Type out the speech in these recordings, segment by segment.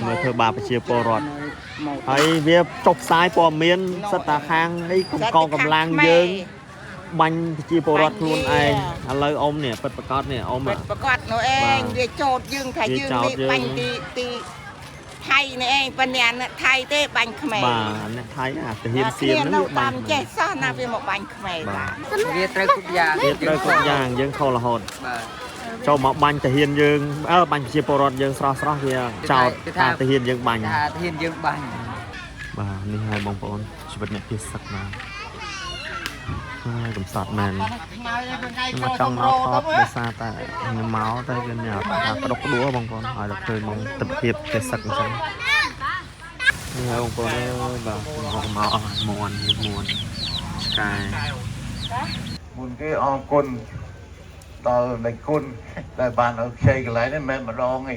មើលធ្វើបាបប្រជាពលរដ្ឋហើយវាចុះផ្សាយព័ត៌មានសិតតាខាងអីកងកម្លាំងយើងបាញ់ប្រជាពលរដ្ឋខ្លួនឯងឥឡូវអ៊ំនេះពិតប្រកបនេះអ៊ំពិតប្រកបនោះឯងវាចោតយើងថាយើងនេះបាញ់ទីថៃនេះឯងប៉ុន្តែអ្នកថៃទេបាញ់ខ្មែរបាទអ្នកថៃអាទាហានសៀមនោះបាញ់ចេះសោះណាវាមកបាញ់ខ្មែរបាទវាត្រូវគ្រប់យ៉ាងយើងខុសរហូតបាទចូលមកបាញ់ទាហានយើងបាញ់ប្រជាពលរដ្ឋយើងស្រស់វាចោតថាទាហានយើងបាញ់បាទនេះហើយបងប្អូនជីវិតអ្នកពិសឹកណាហើយកំសត់មែនខ្ញុំចង់មកថតដោយសារតែខ្ញុំមកតែវាញ៉ាំថាក្តុកក្តួលបងប្អូនឲ្យដល់ឃើញមកទិដ្ឋភាពពិសឹកអញ្ចឹងនេះហើយបងប្អូនបាទមកអស់មួនឆ្កែមុនគេអរគុណដល់នៃគុណដែលបានឲ្យខ្ចីកន្លែងនេះមិនមែនម្ដងទេ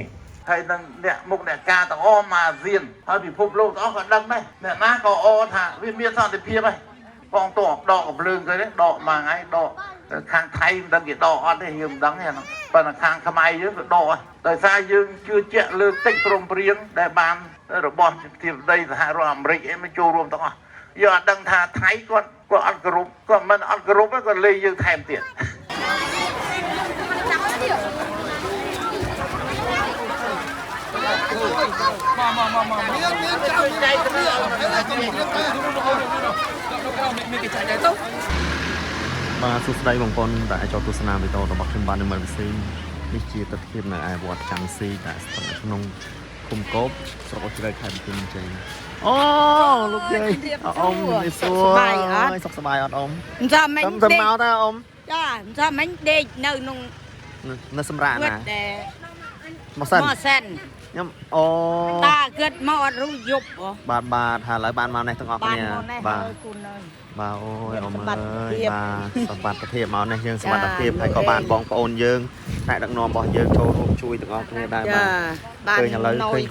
ហើយនឹងអ្នកមុខអ្នកការទាំងអស់មកអាស៊ានហើយពិភពលោកទាំងអស់ក៏ដឹងដែរអ្នកណាក៏អថាវាមានសន្តិភាពហើយបងតោះដកកំភ្លើងទៅនេះដកមួយថ្ងៃដកខាងថៃមិនដឹងគេដកអត់ទេយើងមិនដឹងទេហ្នឹងប៉ុន្តែខាងខ្មែរយើងក៏ដកដោយសារយើងជឿជាក់លើកិច្ចព្រមព្រៀងដែលបានរបស់ទីបតីសហរដ្ឋអាមេរិកអីមកចូលរួមទាំងអស់យើងអត់ដឹងថាថៃគាត់អត់គោរពគាត់មិនអត់គោរពទេគាត់លេងយើងថែមទៀតបាទសួស្តីបងប្អូនដែលចូលទស្សនាវីដេអូរបស់ខ្ញុំបាននៅមើលវិស័យនេះជាទស្សនវិជ្ជានៅឯវត្តចាំស៊ីដែលស្ថិតនៅក្នុងឃុំកោបស្រុកអូជ្រៅខេត្តបន្ទាយមានជ័យអូលោកយាយអ៊ំនេះសួរសុខសប្បាយអត់អ៊ំចាំមកតើមកតើអ៊ំចាចាំមិញដេកនៅក្នុងនៅសម្រាប់ណាមកសិនខ្ញុំអូតាគិតមកអត់รู้យប់បាទហើយឥឡូវបានមកនេះទាំងអស់គ្នាបាទអូយអ៊ំអើយបាទសម្បត្តិភាពមកនេះយើងសម្បត្តិភាពហើយក៏បានបងប្អូនយើងតែដឹកនាំរបស់យើងចូលរួមជួយទាំងអស់គ្នាដែរបាទឃើញឥឡូវឃើ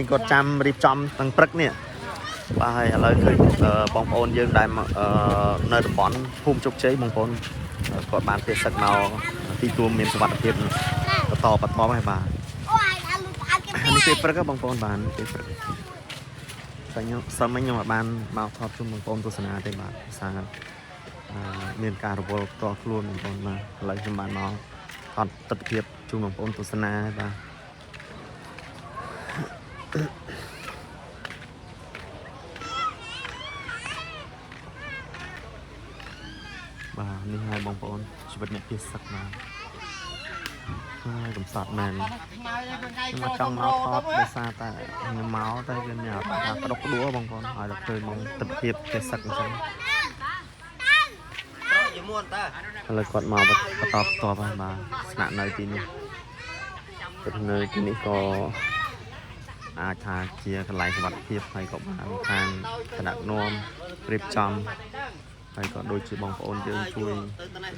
ញគាត់ចាំរៀបចំទាំងព្រឹកនេះបាទហើយឥឡូវឃើញបងប្អូនយើងដែលនៅតំបន់ភូមិជោគជ័យបងប្អូនគាត់បានទេសឹកមកទីទួលមានសុវត្ថិភាពបន្តហើយបាទនេះពេលព្រឹកបងប្អូនបានពេលព្រឹកតែខ្ញុំបានមកថតជុំបងប្អូនទស្សនាទេបាទសារមានការរវល់ផ្ទាល់ខ្លួនបងប្អូនបាទឥឡូវខ្ញុំបានមកថតទស្សនវិជ្ជាជូនបងប្អូនទស្សនាបាទនេះហើយបងប្អូនជីវិតអ្នកពិសឹកណាហើយកំសត់មែនខ្ញុំចង់មកថតដោយសារតែខ្ញុំមកតែវាញ៉ាំថាក្តុកក្តួលបងប្អូនឲ្យដល់ឃើញមកទិដ្ឋភាពពិសឹកអញ្ចឹងឥឡូវគាត់មកបន្តហើយបាទស្នាក់នៅទីនេះនៅទីនេះក៏អាចថាជាកន្លែងសុវត្ថិភាពហើយក៏បានខាងគណៈនាំរៀបចំហើយក៏ដូចជាបងប្អូនយើងជួយ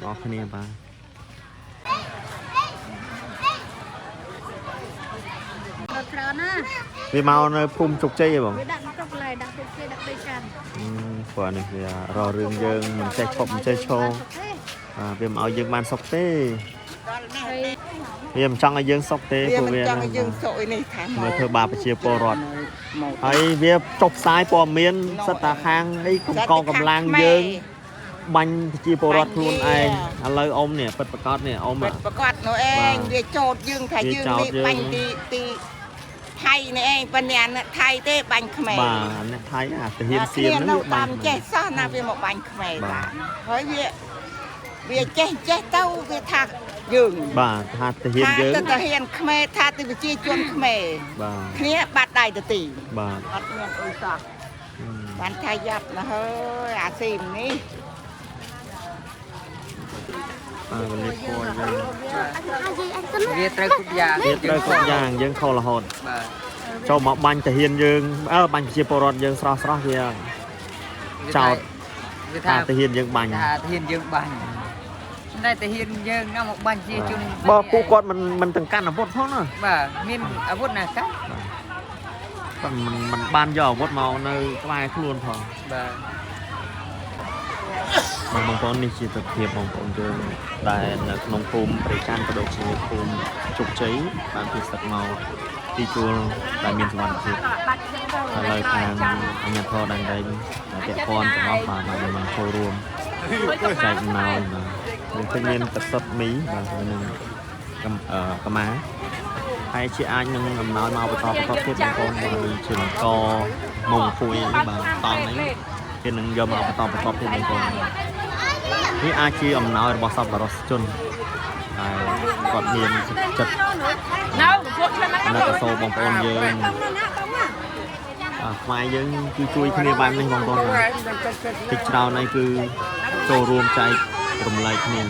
ទាំងអស់គ្នាបាទវាមកនៅភូមិជោគជ័យហ៎បងវាដាក់ទុកឡើយដាក់ទុកគេដាក់ដីកាន់ព្រោះនេះវារករឿងយើងមិនចេះឈប់មិនចេះឈរវាមិនឲ្យយើងបានសុខទេវាមិនចង់ឲ្យយើងសុខទេព្រោះវាចង់ឲ្យយើងសុខនេះថាមើលធ្វើបាបប្រជាពលរដ្ឋហើយវាចុះផ្សាយព័ត៌មានសិតតាខាងអីកងកម្លាំងយើងបាញ់ប្រជាពលរដ្ឋខ្លួនឯងឥឡូវអ៊ំនេះពិតប្រកបនេះអ៊ំពិតប្រកបនោះឯងវាចោតយើងថាយើងនេះបាញ់ទីថៃនេះឯងប៉ុន្តែអ្នកថៃទេបាញ់ខ្មែរបាទអ្នកថៃអាទាហានសៀមនោះបាញ់ចេះសោះណាវាមកបាញ់ខ្មែរបាទហើយវាចេះទៅវាថាយើងបាទថាទាហានយើងទាហានខ្មែរថាទីប្រជាជនខ្មែរបាទគ្នាបាត់ដៃទៅទីបាទអត់មានអីសោះបានថាយ៉ាប់ណាស់ហើយអាស៊ីមនេះបាទវេលាគួរយើងវាត្រូវគ្រប់យ៉ាងយើងខុសរហូតបាទចូលមកបាញ់ទាហានយើងបាញ់ប្រជាពលរដ្ឋយើងស្រស់វាចោតថាទាហានយើងបាញ់តែទាហានយើងនាំមកបាញ់ជាជនបើពួកគាត់មិនទាំងកាន់អាវុធផងណាបាទមានអាវុធណាកាត់មិនបានយកអាវុធមកនៅក្បែរខ្លួនផងបាទបងប្អូននេះជាទស្សនវិជ្ជាបងប្អូនយើងដែលនៅក្នុងភូមិព្រៃច័ន្ទក៏ដូចជាភូមិជោគជ័យបានពិសិដ្ឋមក ទីជួលដែលមានសុវត្ថិភាពឥឡូវខាងអាជ្ញាធរដែនដីពាក់ព័ន្ធទាំងអស់បាទបានមកចូលរួមចែកអំណោយបាទឃើញមានទឹកសុទ្ធមីបាទនឹងកម្មាហើយជាអាចនឹងអំណោយមកបន្តទៀតបងប្អូនបាទដូចជាអង្គមុងពួយបាទតង់នេះគេនឹងយកមកបន្តទៀតបងប្អូននេះអាចជាអំណោយរបស់សប្បុរសជនហើយគាត់មានចិត្តនៅសូបងប្អូនយើងខ្មែរយើងគឺជួយគ្នាបែបនេះបងប្អូនតិចច្រើនហើយគឺចូលរួមចែករំលែកគ្នា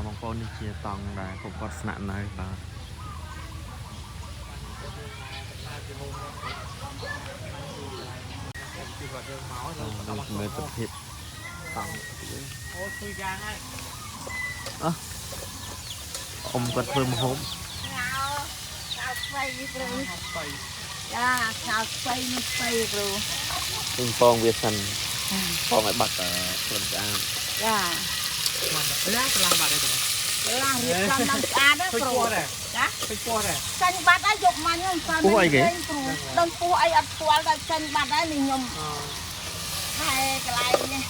បងប្អូននេះជាតង់ដែលពួកគាត់ស្នាក់នៅបាទដល់មើលទិដ្ឋភាពតង់អូជួយយ៉ាងហើយអ៊ំគាត់ធ្វើម្ហូបខោស្បៃនេះព្រោះចាខោស្បៃនេះស្បៃព្រោះពេញពងវាសិនពងឲ្យបាត់ព្រមស្អាតចាឡាកន្លងបាត់អីទៅឡារៀបចំដល់ស្អាតណាប្រូចាពេញពោះដែរចាញ់បាត់ហើយយកមកខ្ញុំស្អាតពោះអីគេដឹងពោះអីអត់ស្គាល់តែចាញ់បាត់ហើយនេះខ្ញុំហើយកន្លែងនេះ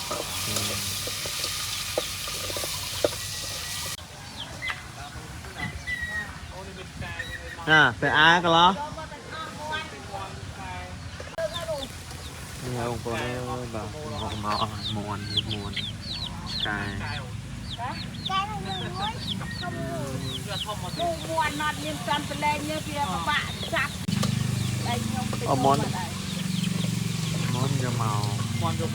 ទៅអាកន្លោះនេះបងប្អូនអើយបាទមកអស់មួនឆ្កែតែនឹងមួយធំមួនណាត់មានតាមប្រឡែងនេះវាពិបាកចាប់តែខ្ញុំទៅមួនយកមកយក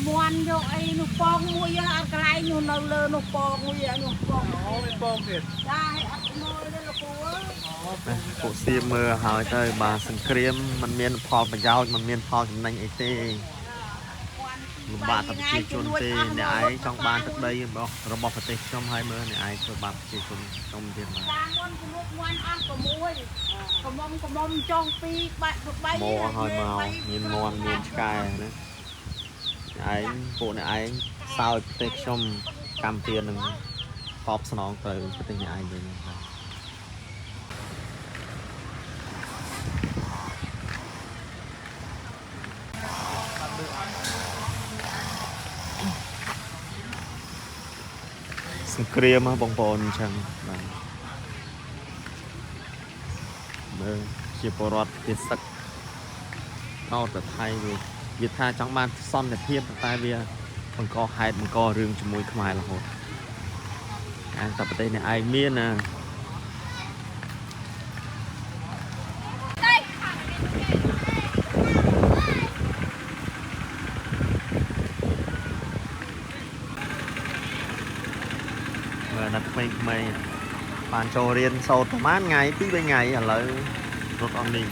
មួនយកអីនោះពងមួយអត់កន្លែងនោះនៅលើនោះពងមួយនោះពងអូមានពងទៀតចាអត់មើលទេលោកគ្រូពួកសៀមមើលហើយទៅបាទសង្គ្រាមมันមានផលប្រយោជន៍มันមានផលចំណេញអីទេលំបាកតែប្រជាជនទេអ្នកឯងចង់បានទឹកដីរបស់ប្រទេសខ្ញុំហើយមើលអ្នកឯងធ្វើបាបប្រជាជនខ្ញុំទៀតបាទតាមមុនជំនួបមួយអស់6កំមុំចុង2បាក់3មកហើយមកមានមន់មានឆ្កែណាឯងពួកអ្នកឯងសើចប្រទេសខ្ញុំកម្ពុជានឹងតបស្នងទៅប្រទេសអ្នកឯងវិញបាទសង្គ្រាមបងប្អូនអញ្ចឹងបាទមើលជាពលរដ្ឋជាសឹកអត់ទៅថៃវាថាចង់បានសន្តិភាពតែវាបង្កហេតុបង្ករឿងជាមួយខ្មែររហូតតែប្រទេសនេះឯងមានណាណាត់ក្មេងៗបានចូលរៀនសូត្រប្រហែលថ្ងៃ2-3ថ្ងៃឥឡូវរត់អស់នេះ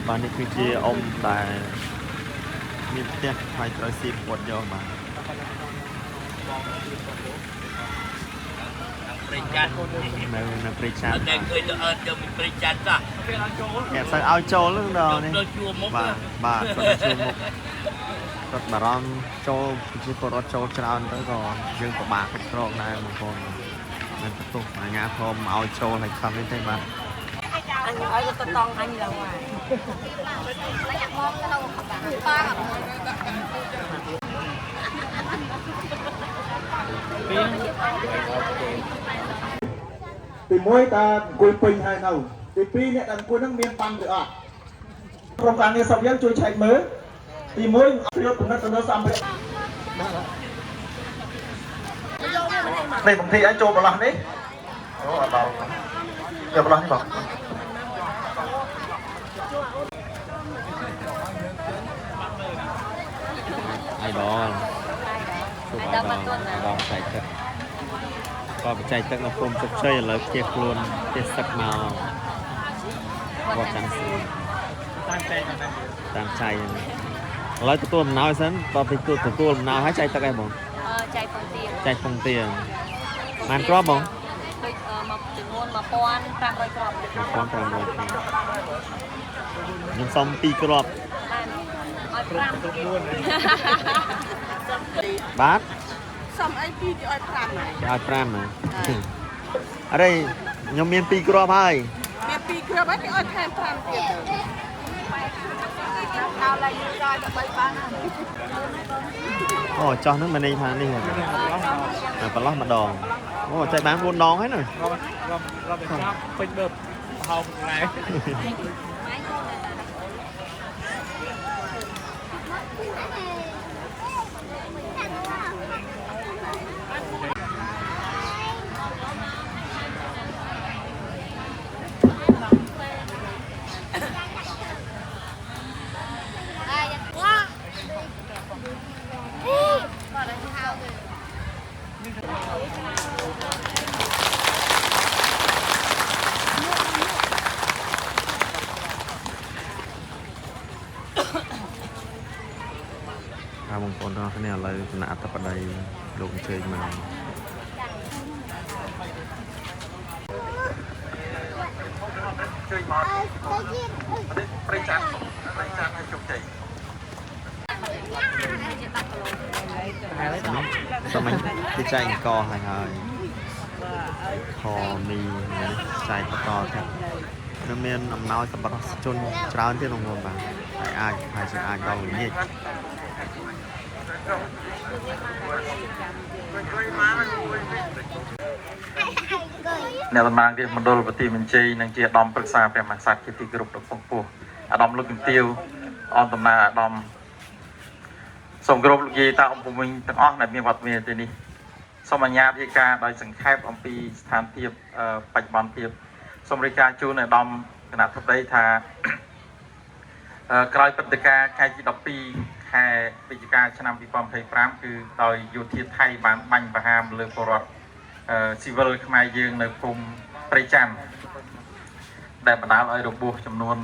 បាទនេះគឺជាអ៊ំដែលមានផ្ទះហើយត្រូវស៊ីប្រវត្តិយកបាទព្រៃច័ន្ទនៅព្រៃច័ន្ទតែឃើញទៅអត់យកពីព្រៃច័ន្ទចាពេលឲ្យចូលគេស្អីឲ្យចូលហ្នឹងដល់នេះបាទគាត់ជួមុខគាត់បារម្ភចូលប្រជាពលរដ្ឋចូលច្រើនទៅក៏យើងពិបាកគ្រប់គ្រងដែរបងប្អូនមិនបន្ទោសអាជ្ញាធរមកឲ្យចូលឲ្យខំនេះទេបាទ anh nói có tông anh là ngoài thì mỗi ta cùi bình hay nào thì pi này đằng cùi năng miên băng được à trong càng nghe xong chui chạy mới thì mỗi phiếu cũng nó xong vậy này bằng thì anh cho vào làm đấy đó vào giờ vào làm đi bảo ai đó chụp ai đó chạy thậtก็ไปใจตึกเราคมชกเชยเลยเจ็บล้วนเจ็บสักเมาว่ากันสิตามใจแล้วตัวมันน้อยสันตอนไปตัวมันน้อยให้ใจตึกไอ้บ่ใจฟงเตียงมันกรอบบ่มาถึงโน่นมาป้อนตามรอยกรอบ ป้อนตามรอยยังซ้อมปีกรอบบาสซ้ำไอ้พี่ที่อ้อยพรามไหนอ้อยพรามไหนอะไรยังมีปีกรอบให้มีปีกรอบที่อ้อยแทนพรามเดียวเอาอะไรยืนรอยแบบใบบ้านโอ้จอนึกมาในทางนี่เหรอปลาล้อมาดองโอ้ใจบ้านวนดองให้หน่อยเราเป็นชอบเป็นแบบเฮาไงบางคนเขาเนี่ยเลยหนาตะปะไดลงเชยมาไปจัดให้จบใจ สมัยที่ใจกอหายคอมีใจกอครับน้ำเมียนน้ำน้อยสำหรับจนเช้าที่ลงลงมาหายจะกออย่างนี้แนวทางที่มันโดนปฏิมันเจนังเจียดอมปรึกษาเป็นมาสัตว์ที่กรุบดอกปงปูอดอมลูกเตียวออมตำนาอดอมส่งกรุบลูกยีตาอมปูมิงตั้งอ้อในมีวัดเมียตัวนี้สมัยญาติการโดยสังเกตอมปีสถานเทียบปัจจุบันเทียบสมัยการจูในดอมขนาดทับได้ทากลายปฏิกาใครจีดปีแค่ปฏิกาชนะปีปอมไทยพรามคือโดยยูทีไทยบ้านบังบาฮามเลือกปรดซีเวอร์ขมายยืงในกลุ่มปริจันได้บรรดาลอยดอกบัวจำนวน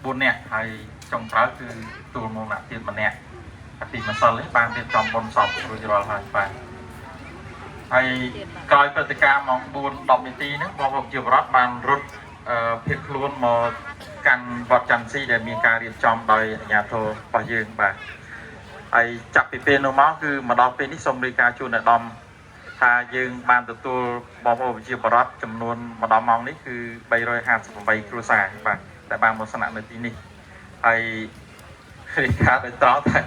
บุญเนี่ยไทยจงเท้าคือตัวโมนาตีมันเนี่ยตีมันสอนเลยบางเดือนจอมบนสอบรู้จะรอหายไปไทยกลายปฏิกามองบุญดอกมิตีนึกมองผมจีบรัฐบาลรุดเพียงล้วนมอกันวัดจันทร์ซีได้มีการเรียนจอมโดยญาโทปยืงบ่าไอจับปีเป็นโนมาคือมาดอกเป็นที่สมริกาจูนดอมถ้ายืงบานตัวบอมโอวิจิปรัตจำนวนมาดอมมองนี่คือใบรอยหักใบครูสาบ่าแต่บางลักษณะในที่นี้ไอริกาโดยตรงแต่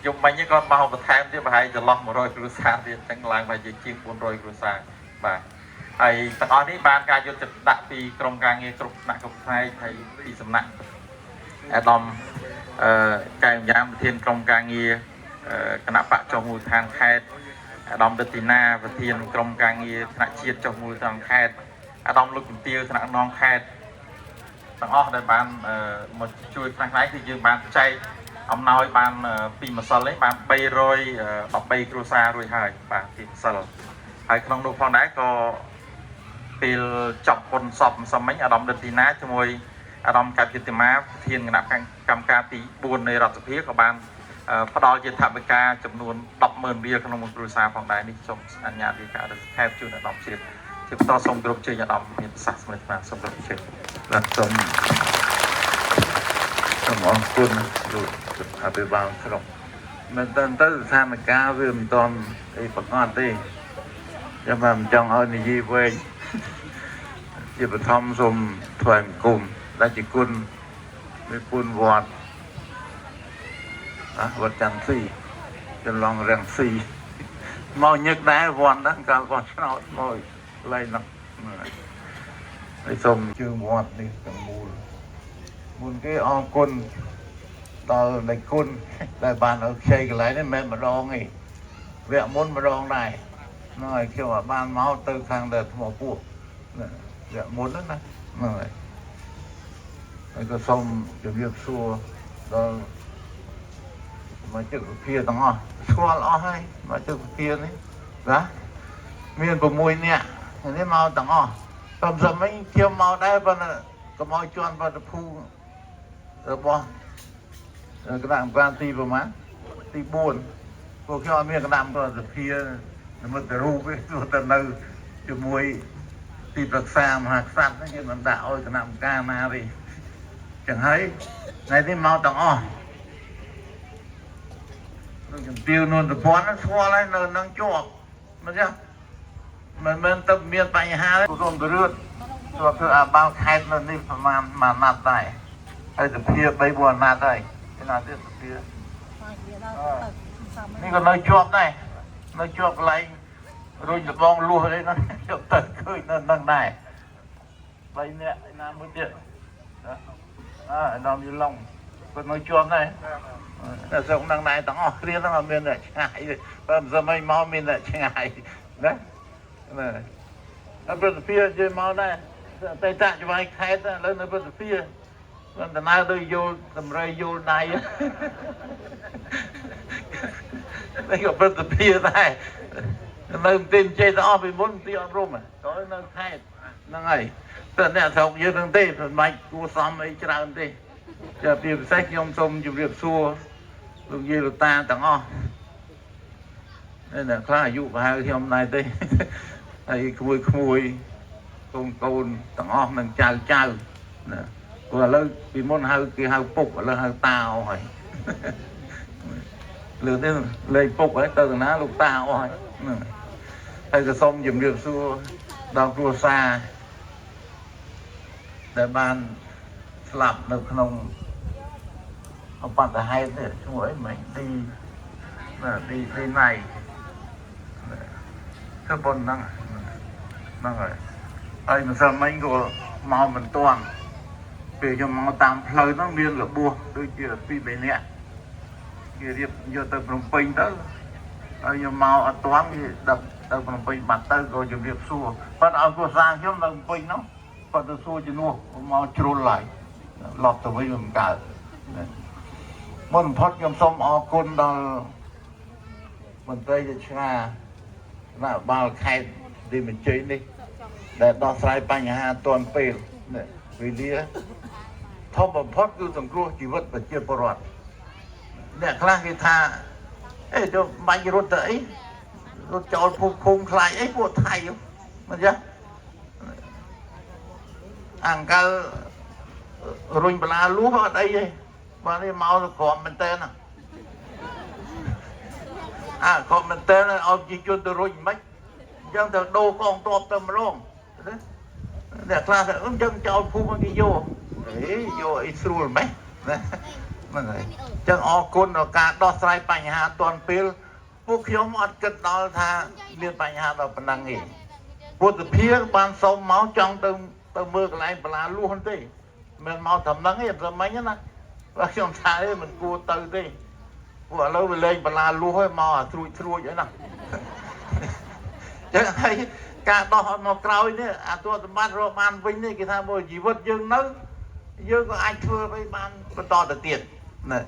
ยมใบนี้ก็มาเอาไปแทนที่ใบจะล็อกมารอยครูสาที่ตั้งหลังใบจะจิ้มบนรอยครูสาบ่าไอ้ตอนนี้บานการยุติดักปีกรมการเงินกรมนักกฎหมายไทยปีสำนักแอดอมการยามเทียนกรมการเงินคณะปะจมูกทางแพทย์แอดอมเดตินาประเทียนกรมการเงินคณะเชียร์จมูกทางแพทย์แอดอมลูกเตียวคณะน้องแพทย์ตั้งอ้อในบ้านมาช่วยทางไหนคือยืมบ้านใจอมน้อยบ้านปีมาสลเลยบ้านใบโรยดอกใบครูซาโรยหายบ้านปีมาสลไอ้ขนมดูฟองได้ก็ปีจับคนสอบสมัยอดอมเดตินาจมวยอดอมการกิตมาเทียนคณะกรรมการตีบุญในรัฐสภากับบ้านพอดอลจะทำเป็นการจำนวน10,000เบียร์ขนมครูซาฟองได้นี่ชมอัญญาดีการแทบจุดอดอมเชียร์ที่ต่อส่งกรุ๊ปเชียร์อดอมมีสักสมัยมาส่งกรุ๊ปเชียร์และสมองคุณดูอาไปบางครับมันตอนตั้งทางการเรื่องตอนไอ้ประกอบที่จะมาจังเอาในยีเว้ยจะไปทำสมถอยกลุ่ม đại chỉ quân với quân vọt vọt chẳng xì chân lòng rèn xì mau nhức đá vọt đó cả vọt nó mồi lấy nó lấy xong chưa vọt đi càng mùi mùi cái o quân tao lấy quân đại bàn ở xây cái lấy đấy mẹ mà đo nghỉ vẽ muốn mà đo này nói kêu là ban máu từ khang đợt mỏ cuộc vẽ muốn đó này rồi có xong cái việc xua đó mà chữ kia tao ngon xua lo hay mà chữ kia đấy đó miền của mùi nè thế màu tao ngon tầm giờ mấy chiều màu đây bên có màu tròn và phu rồi bỏ cái đạm quan ti vào má ti buồn cô khi miền cái đạm rồi kia mà từ ru với từ nơi cho mùi ti bạc xa mà sát nó như mình đạo ơi cái đạm ca na đi chẳng thấy này thì màu tao ngon tiêu luôn từ phón nó xua lại nó nâng chuột mà chưa mình tập miền Tây Hà đấy cũng từ rưỡi rồi cứ bao khai nó đi mà nạt này hay từ phía bay buồn nạt đây cái nào tiếp từ phíaนี่ก็nơi chuột này nơi chuột lại rồiจะบองlùa đấy nó chụp tật cười nó nâng này bay nè nam mới tiện nó như lông còn nơi chuột này là giống đằng này tao riêng nó là miền này ngại rồi giờ mấy máu miền này ngại đấy này ở bên phía chơi máu này tay tạ cho anh khai ta lên ở bên phía lên từ nay tôi vô tầm ray vô này đây có bên phía này nơi tin chơi tao bị muốn tiêu rôm à có nơi khai nó này tận này sống như thằng tê phần mạch cua xóm ấy cho ra tê giờ tìm sách nhom xôm chụp việc xua lúc gì là ta tặng o nên là khá dụ và hai hôm nay đây thầy khui con tặng o mình chào và lấy vì môn hai cái hai phục là hai tao hỏi lừa thế lấy phục ấy từ nó lục tao hỏi thầy cái xong dùng việc xua đào cua xa để ban làm được không ông bạn là hay thế chúng ấy mình đi này cái bồn năng rồi ai mà sao mấy của màu mình toàn về cho màu tam lời nó miên là bùa đôi kia là phi bể nè kia điệp vô từ Phnom Penh đó ai cho màu ở toán thì đập từ Phnom Penh bắt tới rồi dùng điệp xua bắt ở của sang chứ Phnom Penh nó bắt từ xua cho nuôi màu trôn lại lọt từ với mình cả mình thoát nhom xong ở côn đó mình tới cho cha là bao khai đi mình chơi đi để đo sai bài nhà toàn pê vì lý thông bằng thoát cứ thằng cua chỉ vật và chia bờ rọt để khang cái tha ấy cho mấy cái rốt tới rốt cho phun khai ấy của thầy không mà chứ ăn cả rồi bà lúa ở đây và đi mau còn mình tên còn mình tên là ông chỉ cho tôi rồi mấy dân từ đô con to tầm luôn để là sẽ ứng chân cho phu cái vô đấy vô Israel mấy chân o côn nó cả đo sai bài hà toàn pilพวกខ្ញុំ អត់ គិត ដល់ ថា មាន បញ្ហា ដល់ ប៉ុណ្ណឹង ទេ ព្រោះ ទៅ ភៀង បាន សុំ មក ចង់ ទៅ មើល កន្លែង បន្លា លួស ទេ មិន មក ត្រឹម ហ្នឹង ទេ ព្រោះ មិញ ណា បើ ខ្ញុំ ថា ទេ មិន គួរ ទៅ ទេ ព្រោះ ឥឡូវ វា លេង បន្លា លួស ហើយ មក អា ត្រួច ត្រួច ហើយ ណា ចឹង ហើយ ការ ដោះ អត់ មក ក្រោយ នេះ អា ទស្សនសម្បត្តិ រក បាន វិញ នេះ គេ ថា បើ ជីវិត យើង នៅ យើង ក៏ អាច ធ្វើ ឲ្យ បាន បន្ត ទៅ ទៀត ណា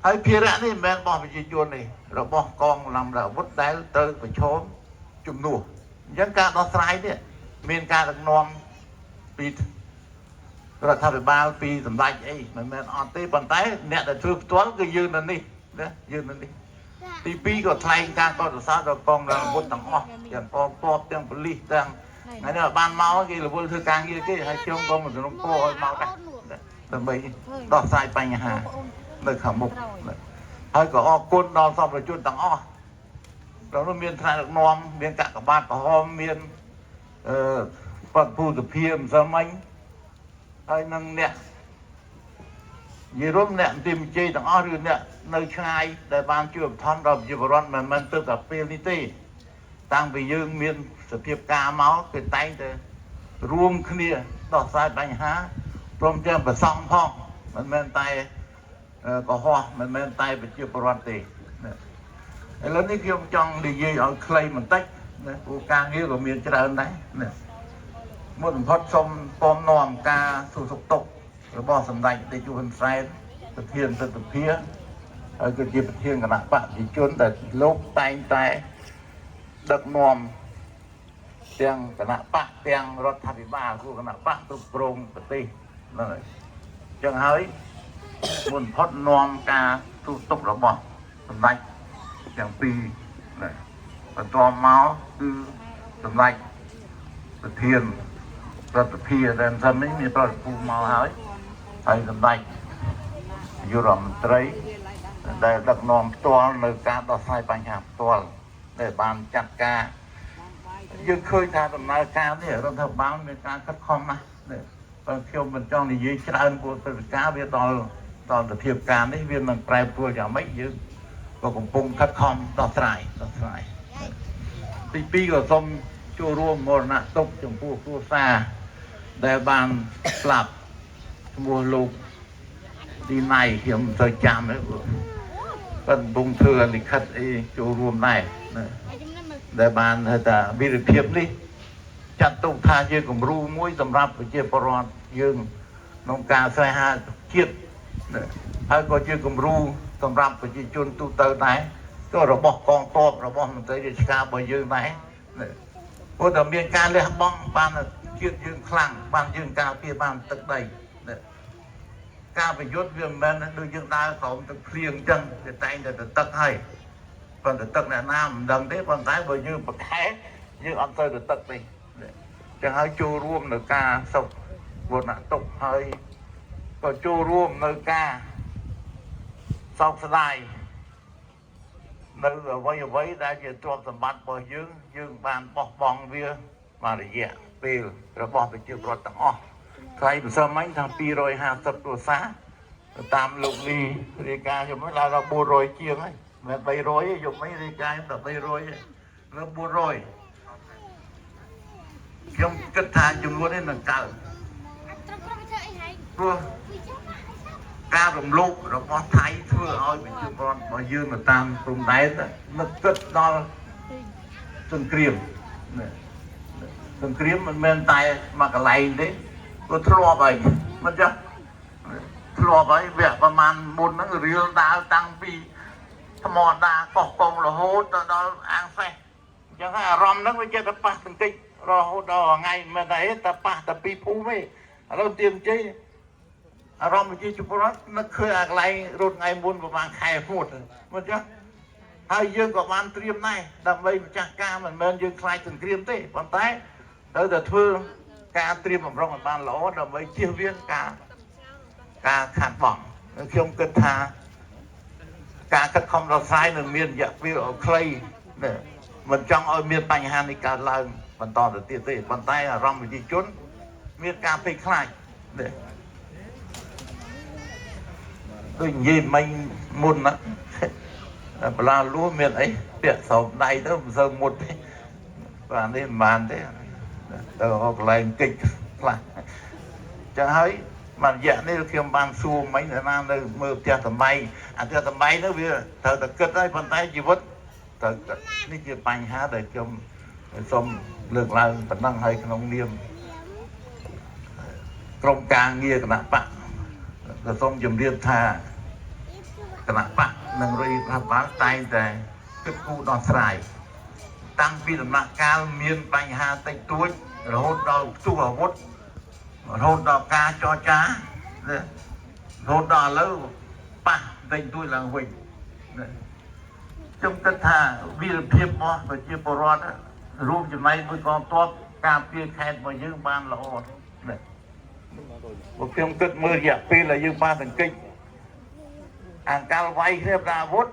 ហើយភារៈនេះមិនមែនរបស់ប្រជាជនទេរបស់កងលំដាអាវុធដែលត្រូវប្រឈមជំនួសអញ្ចឹងការដោះស្រាយនេះមានការដឹកនាំពីរដ្ឋាភិបាលពីសម្ដេចអីមិនមែនអត់ទេប៉ុន្តែអ្នកដែលធ្វើផ្ទាល់គឺយើងនៅនេះណាយើងនៅនេះទី2ក៏ថ្លែងការកោតសរសើរដល់កងលំដាអាវុធទាំងអស់ទាំងកងទ័ពទាំងប៉ូលីសទាំងថ្ងៃនេះបានមកគេរវល់ធ្វើការងារគេហើយខ្ញុំក៏មិនសរុបពោឲ្យមកដែរដើម្បីដោះស្រាយបញ្ហានៅខាងមុខហើយក៏អរគុណដល់សពប្រជាជនទាំងអស់ដល់នោះមានថ្នាក់ដឹកនាំមានកកបាតក្រហមមានបព្វភូតភិម្សិលមិញ ហើយនឹងអ្នកនិយាយរួមអ្នកទីមជ័យទាំងអស់ឬអ្នកនៅឆ្ងាយដែលបានជួយឧបត្ថម្ភដល់ប្រជាពលរដ្ឋមិនមែនទៅតែពេលនេះទេតាំងពីយើងមានសភាពការមកគឺតែងតែរួមគ្នាដោះស្រាយបញ្ហាព្រមទាំងប្រសងផងមិនមែនតែកុហកមិនមែនតែប្រជាពលរដ្ឋទេឥឡូវនេះខ្ញុំចង់និយាយឲ្យខ្លីបន្តិចណាព្រោះការងារក៏មានច្រើនដែរណាមុនបំផុតសូមពំនាំការសួរសុខទុក្ខរបស់សម្ដេចតេជោហ៊ុនសែនប្រធានព្រឹទ្ធសភាហើយក៏ជាប្រធានគណៈបកប្រជាជនដែលលោកតែងតែដឹកនាំទាំងគណៈបកទាំងរដ្ឋាភិបាលគណៈបកគ្រប់គ្រងប្រទេសហ្នឹងហើយអញ្ចឹងហើយមុនបំផុតនាំការសួរទុក្ខរបស់សម្ដេចទាំងពីរណាបន្តមកគឺសម្ដេចប្រធានរដ្ឋសភាដែលមិននេះមានប្រតិភូមកហើយសម្ដេចនាយករដ្ឋមន្ត្រីដែលដឹកនាំផ្ទាល់នៅការដោះស្រាយបញ្ហាផ្ទាល់ដែលបានចាត់ការយើងឃើញថាដំណើរការនេះរដ្ឋាភិបាលមានការខិតខំណាស់បើខ្ញុំមិនចង់និយាយច្រើនព្រោះព្រឹត្តិការណ៍វាដល់សភាពការនេះវានឹងប្រែប្រួលយ៉ាងម៉េចយើងក៏កំពុងខិតខំដោះស្រាយទីពីរក៏សូមចូលរួមមរណទុក្ខចំពោះគ្រួសារដែលបានស្លាប់ឈ្មោះលោកទីណៃខ្ញុំទៅចាំទេប៉ុន្តែបងធ្វើលិខិតអីចូលរួមដែរដែលបានថាវីរភាពនេះចាត់ទុកថាជាគំរូមួយសម្រាប់ប្រជាពលរដ្ឋយើងក្នុងការស្វែងរកជាតិហើយក៏ជាគំរូសម្រាប់ប្រជាជនទូទៅដែរក៏របស់កងទ័ពរបស់មន្ត្រីរាជការរបស់យើងដែរព្រោះតែមានការលះបង់បានជាតិយើងខ្លាំងបានយើងការពារបានទឹកដីការប្រយុទ្ធវាមិនមែនដូចយើងដើរក្រោមទឹកភ្លៀងអញ្ចឹងវាតែងតែទឹកហើយប៉ុន្តែទឹកអ្នកណាមិនដឹងទេប៉ុន្តែបើយើងប្រខែយើងអត់ទៅទឹកទេចឹងហើយចូលរួមនៅការសុខវណ្ណៈទុកហើយក៏ចូលរួមនៅការសោកស្ដាយនៅអ្វីដែលជាទ្រព្យសម្បត្តិរបស់យើងបានបោះបង់វាបានរយៈពេលរបស់ប្រជាពលរដ្ឋទាំងអស់ថ្លៃម្សិលមិញថា250គ្រួសារតាមលោកលីរាយការណ៍ខ្ញុំឡើងដល់400ជាងហើយមិន300ទេយប់មិញរាយការណ៍ដល់300ហើយលើ400ខ្ញុំគិតថាចំនួននេះនឹងកើនព្រោះការរំលោភរបស់ថៃធ្វើឲ្យប្រជាពលរដ្ឋរបស់យើងនៅតាមព្រំដែននឹកគិតដល់សង្គ្រាមមិនមែនតែមកកន្លែងទេក៏ធ្លាប់ហើយមិនចឹងធ្លាប់ហើយវគ្គប្រហែលមុនហ្នឹងរៀលដាវតាំងពីធម្មតាកោះកងរហូតដល់អាងសេះអញ្ចឹងហើយអារម្មណ៍ហ្នឹងវាចេះតែប៉ះបន្តិចរហូតដល់ថ្ងៃមិនតែតែប៉ះតែពីភូមិទេឥឡូវទៀមជ័យអារម្មណ៍ប្រជាពលរដ្ឋនឹកឃើញអាកន្លែងរត់ថ្ងៃមុនប្រហែលខែពុតមិនចឹងហើយយើងក៏បានត្រៀមដែរដើម្បីម្ចាស់ការមិនមែនយើងខ្លាចសង្គ្រាមទេប៉ុន្តែត្រូវតែធ្វើការត្រៀមបំរុងឲ្យបានល្អដើម្បីជៀសវាងការខាត់បងខ្ញុំគិតថាការខិតខំដោះស្រាយនឹងមានរយៈពេលខ្លីមិនចង់ឲ្យមានបញ្ហានេះកើតឡើងបន្តទៅទៀតទេប៉ុន្តែអារម្មណ៍ប្រជាជនមានការភ័យខ្លាចដូចនិយាយមិញមុនណាបលាលួមានអីពាក់ស្រោមដៃទៅមិនសូវមុតទេបាទនេះមិនបានទេទៅកន្លែងកិច្ចខ្លះចឹងហើយមួយរយៈនេះខ្ញុំបានសួរមិញថាណានៅមើលផ្ទះតំបៃអាផ្ទះតំបៃនោះវាត្រូវតែគិតហើយប៉ុន្តែជីវិតត្រូវនេះជាបញ្ហាដែលខ្ញុំសូមលើកឡើងប៉ុណ្ណឹងហើយក្នុងនាមក្រុមការងារគណៈបកក៏សូមជម្រាបថាគណៈបកនិងរដ្ឋាភិបាលតែងតែគិតគូរដោះស្រាយតាំងពីដំណាក់កាលមានបញ្ហាតិចតួចរហូតដល់ផ្ទុះអាវុធរហូតដល់ការចរចារហូតដល់ឥឡូវប៉ះតិចតួចឡើងវិញខ្ញុំគិតថាវីរភាពរបស់ប្រជាពលរដ្ឋរួមចំណែកមួយកងទ័ពការពារខេត្តរបស់យើងបានល្អព្រោះខ្ញុំគិតមើលរយៈពេលដែលយើងបានសង្កេតអង្កលវាយគ្នាប្រាអាវុធ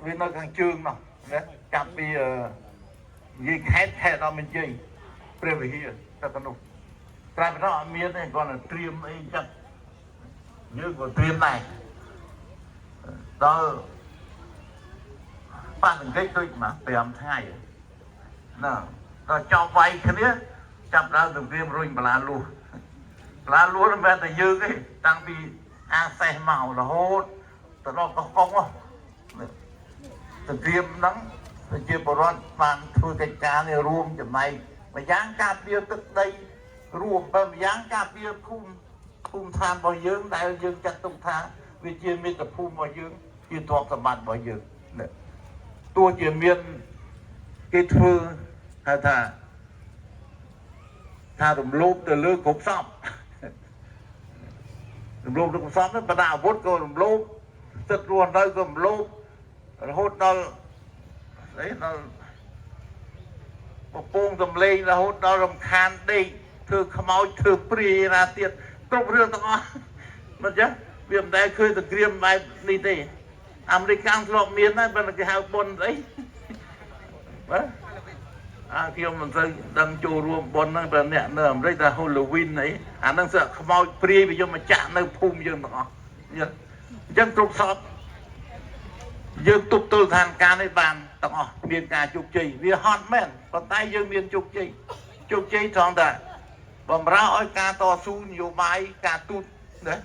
វានៅខាងជើងនោះណាចាប់ពីនិយាយខេត្តដល់មិនជ័យព្រះវិហារទៅនោះ Tại vì nó miếng này còn là triêm ấy chắc như của triêm này đó bạn đừng cách tôi mà bèm thay nó cho vay cái nữa chậm ra từng triêm rồi bà lá lúa nó về từ dư cái tăng vì xe màu là hốt tao nó có không không từ triêm nắng từ triêm bảoron bạn thôi cái cá này ruộng chậm này mà dáng cá bia tức đây ruộng và dáng cá bia phun than bao dương đại dương chặt tung than vì chia miên tập phun bao dương chia thuộc tập bản bao dương tôi chia miên cái thư hay tha tùm lốp từ lưới cục xong tùm lốp cục xong nó bà đạo vốt cô tùm lốp rất luôn đây tùm lốp hốt nó đấy nó một bông tùm lên là hốt nó rồng khan đi thư khmói thư pri ra tiết tốt rương đó mà chứ viêm đây khơi từ kiềm bài đi đi American lọ miền này bên cái hào bồn đấy khi mình sẽ đang chô ruộng bồn năng bên nè nơm đây là Halloween ấy đang sợ khmói pri bây giờ mà chạm nơi phum dương đó dân trục sọt dương tục từ thàn caในbàn đó miền ca chụp chì vì hot man còn tay dương miền chụp chì thằng ta bầm ra ơi ca to su nhiều bài ca tút đấy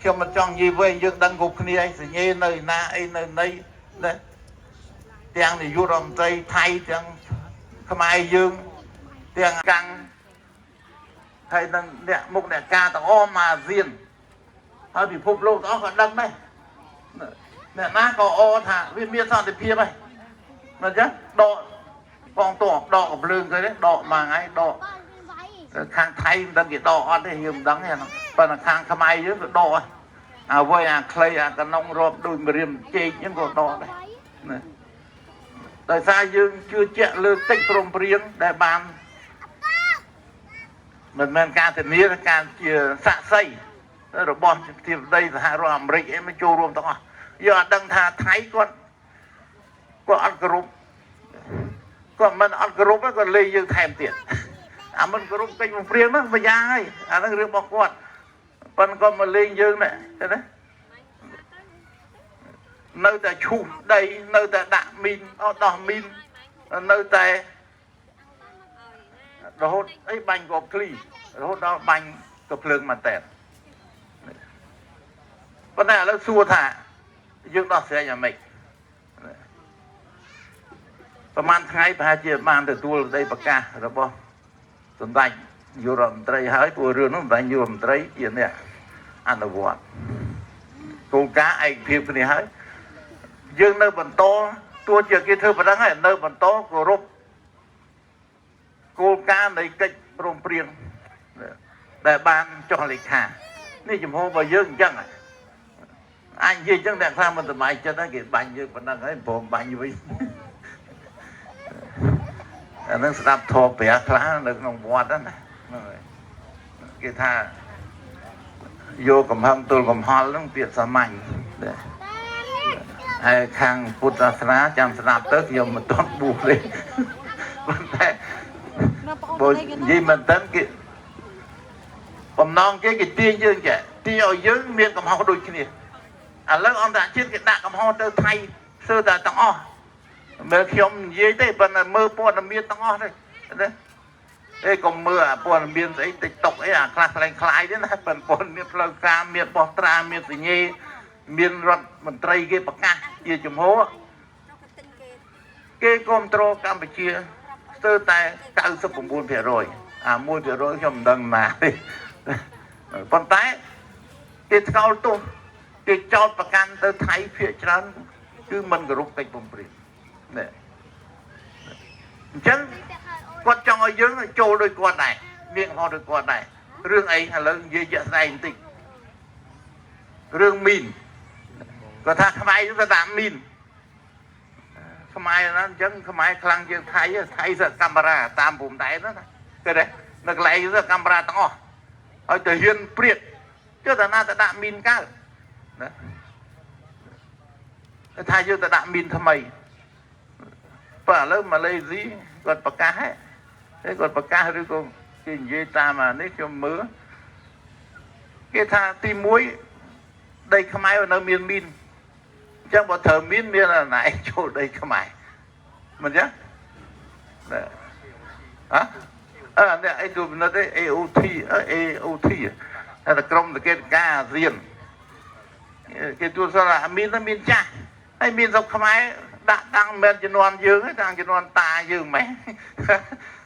khi mà chọn gì về dương đang gục này ấy sẽ nghe nơi na ấy nơi đây đấy tiếng thì vô đồng tây thay tiếng không ai dương tiếng căng hay là nè mục nè ca tao o mà riêng hơi bị phục lâu đó còn đâm đây nè má có o thả viên miên sao thì pia mày mà chứ đọ con tổ đọ của lương cái đấy đọ mà ngay đọ khang thay đang cái đọ đấy hiểm đắng này nó và là khang không ai dưới đọ với clay cái nông rộp đùi mà riêng chê những con đọ đấy tại sao dương chưa chạy lương tích trong riêng để bàn mình ca thì nia ca chia xạ xây rồi bọn thì đây là hai rồi Mỹ em mới chô rôm tao giờ đăng thà thấy con ăn group còn mình ăn group á còn lấy dương thèm tiền mình group kênh một riêng đó mà ra ấy nó riêng bọc quạt còn mà lên dương này thế đấy nơi ta chụp đây nơi ta đạn min đỏ min nơi ta rồi hốt ấy bánh gọp kli rồi hốt đó bánh cặp lương mà tẹt vấn đề là xua thả dương đó sẽ nhà mìnhประมาณថ្ងៃប្រហែលជាបានទទួលដីបកាសរបស់សម្ដេចយុរដ្ឋមន្ត្រីហើយព្រោះរឿងនោះសម្ដេចយុរដ្ឋមន្ត្រីជាអ្នកអនុវត្តគោលការណ៍ឯកភាពគ្នាហើយយើងនៅបន្តទោះជាគេធ្វើប៉ុណ្ណឹងហើយនៅបន្តគោរពគោលការណ៍នៃកិច្ចព្រមព្រៀងដែលបានចុះលេខានេះចំហរបស់យើងអញ្ចឹងអញនិយាយអញ្ចឹងតែថាមិនសម័យចិត្តហ្នឹងគេបាញ់យើងប៉ុណ្ណឹងហើយព្រមបាញ់វិញអានឹងស្ដាប់ធម៌ព្រះខ្លះនៅក្នុងវត្តណាគេថាយកកំហឹងទល់កំហល់ហ្នឹងពាក្យសាមញ្ញហើយខាងពុទ្ធសាសនាចាំស្ដាប់ទៅខ្ញុំមិនទាន់បួសទេប៉ុន្តែបើនិយាយមែនតើគេបំណងគេទាញយើងចេះទាញឲ្យយើងមានកំហុសដូចគ្នាឥឡូវអន្តរជាតិគេដាក់កំហុសទៅថៃសើតែទាំងអស់មើលខ្ញុំនិយាយទេប៉ុន្តែមើលព័ត៌មានទាំងអស់ទេណាអេកុំមើលព័ត៌មានស្អី TikTok អីអាខ្លះខ្លាយទេណាប៉ុន្តែព័ត៌មានផ្លូវការមានបោះត្រាមានសញ្ញាមានរដ្ឋមន្ត្រីគេប្រកាសជាជំហរគេគ្រប់គ្រងកម្ពុជាស្ទើរតែ 99% អា 1% ខ្ញុំមិនដឹងណាទេប៉ុន្តែគេថ្កោលទោសគេចោទប្រកាន់ទៅថៃភាគច្រើនគឺមិនគោរពកិច្ចព្រមព្រៀងនេះអញ្ចឹងគាត់ចង់ឲ្យយើងចូលដោយគាត់ដែរមានកំហុសដោយគាត់ដែររឿងអីឥឡូវនិយាយជាក់ស្ដែងបន្តិចរឿងមីនគាត់ថាខ្មែរយើងទៅដាក់មីនខ្មែរណាអញ្ចឹងខ្មែរខ្លាំងជាងថៃសឹកកាមេរ៉ាតាមព្រំដែនណាគេដែរនៅកន្លែងសឹកកាមេរ៉ាទាំងអស់ឲ្យទៅហ៊ានព្រៀតចុះតាណាទៅដាក់មីនកើតណាថាយើងទៅដាក់មីនថ្មីបើឥឡូវម៉ាឡេស៊ីគាត់ប្រកាសហើយគាត់ប្រកាសឬក៏ cái gì ta mà nấy cho mớ cái tha tim muối đây không ai ở nơi miền min chẳng bỏ thờ miền là này chỗ đây không ai mình nhá hả nè ai tụi nó đấy AOT hay là trong cái ca riêng cái tụi sao là miền nó miền cha hay miền dọc không ai đang men cho non dương ấy đang cho non ta dương mày